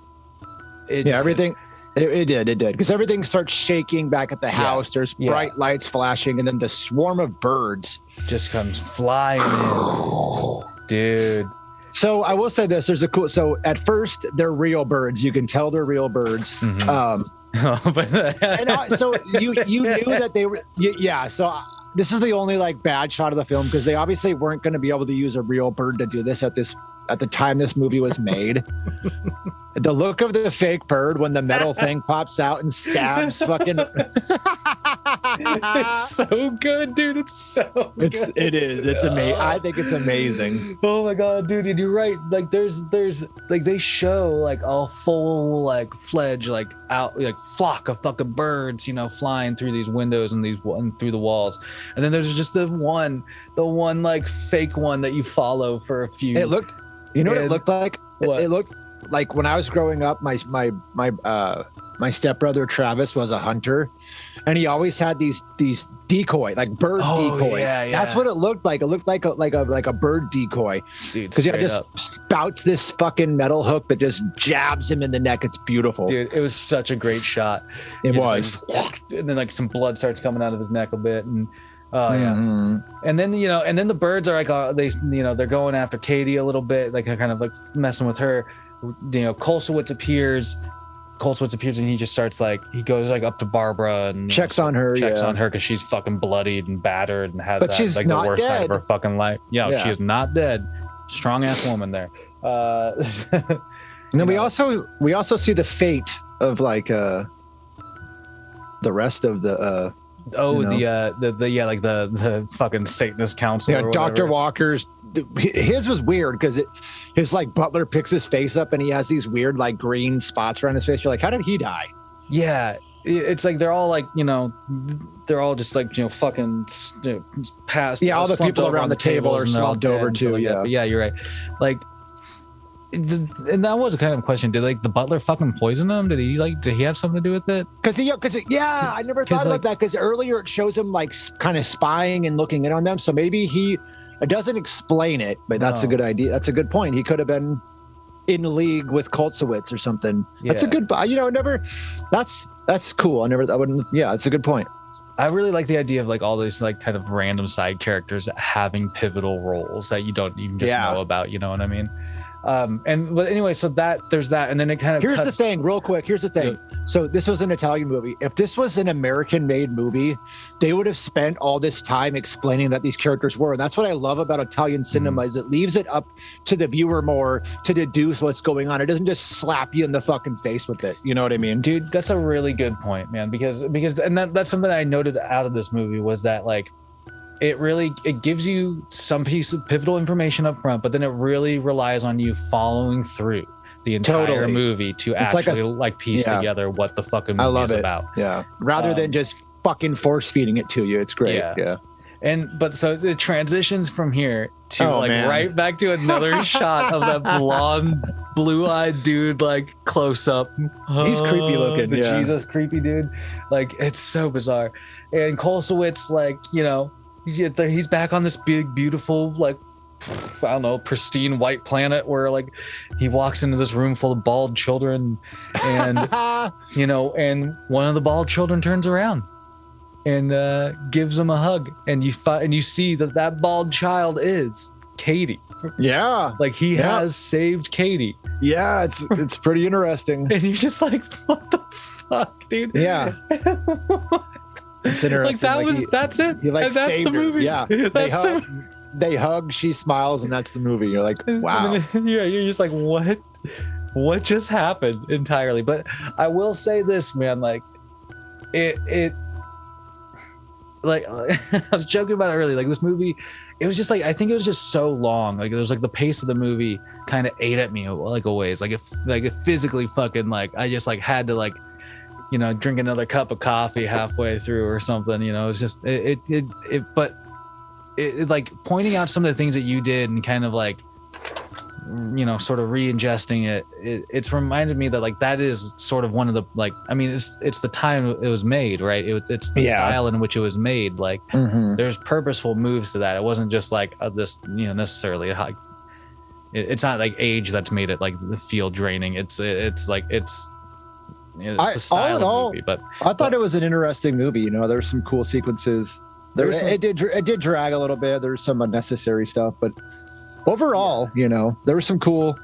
everything. It did. Because everything starts shaking back at the house. There's bright lights flashing, and then the swarm of birds just comes flying in. Dude. So I will say this. So at first, they're real birds. You can tell they're real birds. So you knew that they were... Yeah, so... This is the only like bad shot of the film, because they obviously weren't going to be able to use a real bird to do this at the time this movie was made. The look of the fake bird when the metal thing pops out and stabs fucking It's so good, dude. It's so good. It is. It's amazing. I think it's amazing. Oh my god, dude, and you're right. Like there's like they show like a full like fledged like out like flock of fucking birds, flying through these windows and through the walls. And then there's just the one like fake one that you follow for a few. It looked what it looked like? What? It looked like when I was growing up, my stepbrother Travis was a hunter, and he always had these decoy, like bird decoys. Yeah. That's what it looked like. It looked like a bird decoy. Dude, because he just spouts this fucking metal hook that just jabs him in the neck. It's beautiful. Dude, it was such a great shot. It was. And then like some blood starts coming out of his neck a bit, and yeah. And then the birds are like they're going after Katie a little bit, like kind of like messing with her. Kolsowitz appears and he just starts like he goes like up to Barbara and checks on her because she's fucking bloodied and battered and has she's like not the worst dead. night of her fucking life. She is not dead. Strong ass woman there. And then we also see the fate of like the rest of the the fucking Satanist council. Yeah, Dr. Walker's. His was weird because his like butler picks his face up and he has these weird like green spots around his face. You're like, how did he die? Yeah, it's like they're all like they're all just like fucking past. Yeah, all the people around the table are slumped over too. Like yeah, but yeah, you're right. Like, and that was a kind of question. Did like the butler fucking poison him? Did he have something to do with it? I never thought about that because earlier it shows him like kind of spying and looking in on them. So maybe it doesn't explain it, but that's a good idea. That's a good point. He could have been in league with Kolsowitz or something. Yeah. That's a good, that's cool. That's a good point. I really like the idea of like all these like kind of random side characters having pivotal roles that you don't even just know about. You know what I mean? But anyway, so there's that, and then it kind of Here's the thing, real quick. Here's the thing. So this was an Italian movie. If this was an American-made movie, they would have spent all this time explaining that these characters were. And that's what I love about Italian cinema is it leaves it up to the viewer more to deduce what's going on. It doesn't just slap you in the fucking face with it. You know what I mean? Dude, that's a really good point, man. Because that's something I noted out of this movie was that like it gives you some piece of pivotal information up front, but then it really relies on you following through the entire movie to actually piece together what the fucking movie is about. Yeah. Rather than just fucking force feeding it to you. It's great. Yeah. But so it transitions from here to right back to another shot of that blonde, blue-eyed dude like close up. He's creepy looking. The Jesus creepy dude. Like it's so bizarre. And Kolsowitz, like, he's back on this big, beautiful, like, I don't know, pristine white planet where like he walks into this room full of bald children and, and one of the bald children turns around and gives him a hug. And you see that bald child is Katie. Yeah. Like he has saved Katie. Yeah. It's pretty interesting. And you're just like, what the fuck, dude? Yeah. It's interesting. Like that's it. He like and that's saved the movie. Her. Yeah. They hug, she smiles, and that's the movie. You're like, wow. You're just like, what just happened entirely? But I will say this, man, like it like I was joking about it earlier. Like this movie, it was just like I think it was just so long. Like it was like the pace of the movie kind of ate at me like a ways. Like it physically fucking like I just like had to like drink another cup of coffee halfway through or something. It's just but like pointing out some of the things that you did and kind of like sort of re-ingesting it's reminded me that like that is sort of one of the like I mean it's the time it was made, right? It's the style in which it was made. Like there's purposeful moves to that. It wasn't just like this necessarily like it's not like age that's made it like feel draining. It's like it's the style of the movie. But I thought it was an interesting movie. There's some cool sequences. It did drag a little bit. There's some unnecessary stuff, but overall, there were some cool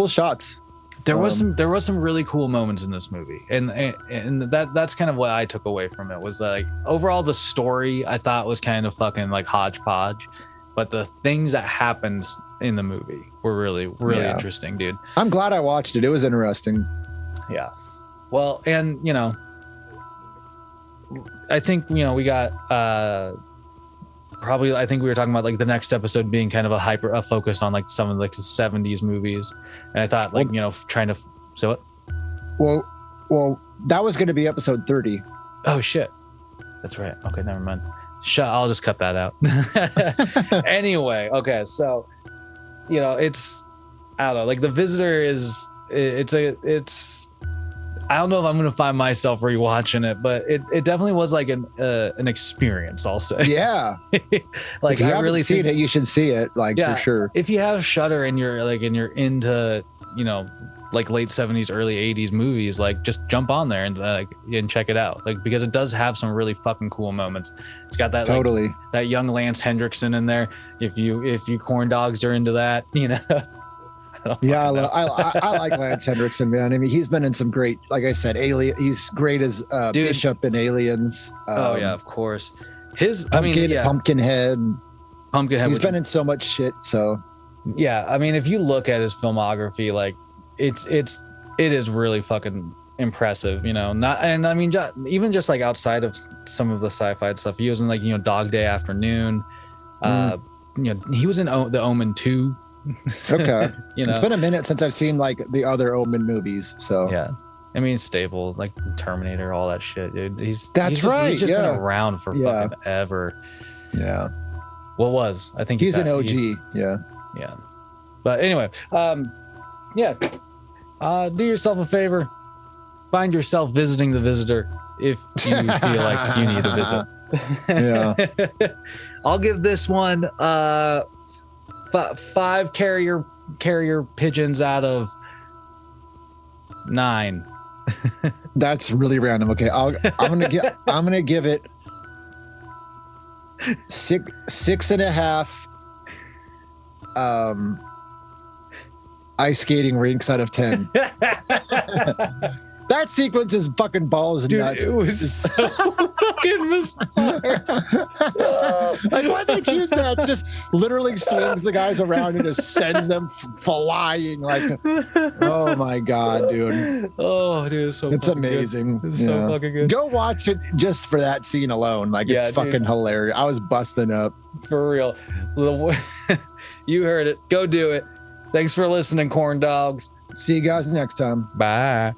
shots. There was some really cool moments in this movie, and that's kind of what I took away from it was like overall the story I thought was kind of fucking like hodgepodge, but the things that happened in the movie were really interesting, dude. I'm glad I watched it. It was interesting. Yeah. Well, and I think we got probably. I think we were talking about like the next episode being kind of a focus on like some of like the 70s movies, and I thought like trying to so what? Well, that was going to be episode 30. Oh shit, that's right. Okay, never mind. I'll just cut that out. Anyway, okay, so it's I don't know. Like The Visitor is it's I don't know if I'm gonna find myself rewatching it, but it definitely was like an experience. I'll say. Yeah. Like if you I haven't really seen it, you should see it. Like for sure. If you have Shudder and you're into like late 70s, early 80s movies, like just jump on there and check it out. Like because it does have some really fucking cool moments. It's got that totally that young Lance Hendrickson in there. If you corn dogs are into that, Yeah, I like Lance Hendrickson, man. I mean, he's been in some great, like I said, Alien. He's great as Bishop in Aliens. Oh yeah, of course. His Pumpkinhead. He's been in so much shit. So yeah, I mean, if you look at his filmography, like it is really fucking impressive. Even just like outside of some of the sci-fi stuff, he was in like Dog Day Afternoon. He was in The Omen 2. Okay. It's been a minute since I've seen like the other Omen movies. So yeah, I mean, stable, like Terminator, all that shit, dude. He's just been around for fucking ever. Yeah. I think he's an OG. Yeah. But anyway, do yourself a favor. Find yourself visiting The Visitor if you feel like you need a visit. Yeah. I'll give this one 5 carrier pigeons out of 9. That's really random. Okay, I'm gonna give it 6.5 ice skating rinks out of 10. That sequence is fucking balls and dude, nuts. It was so fucking bizarre. Like, why'd they choose that? Just literally swings the guys around and just sends them flying. Like, oh my god, dude. Oh, dude, it's amazing. Good. It's so fucking good. Go watch it just for that scene alone. Like, it's fucking hilarious. I was busting up. For real. You heard it. Go do it. Thanks for listening, corn dogs. See you guys next time. Bye.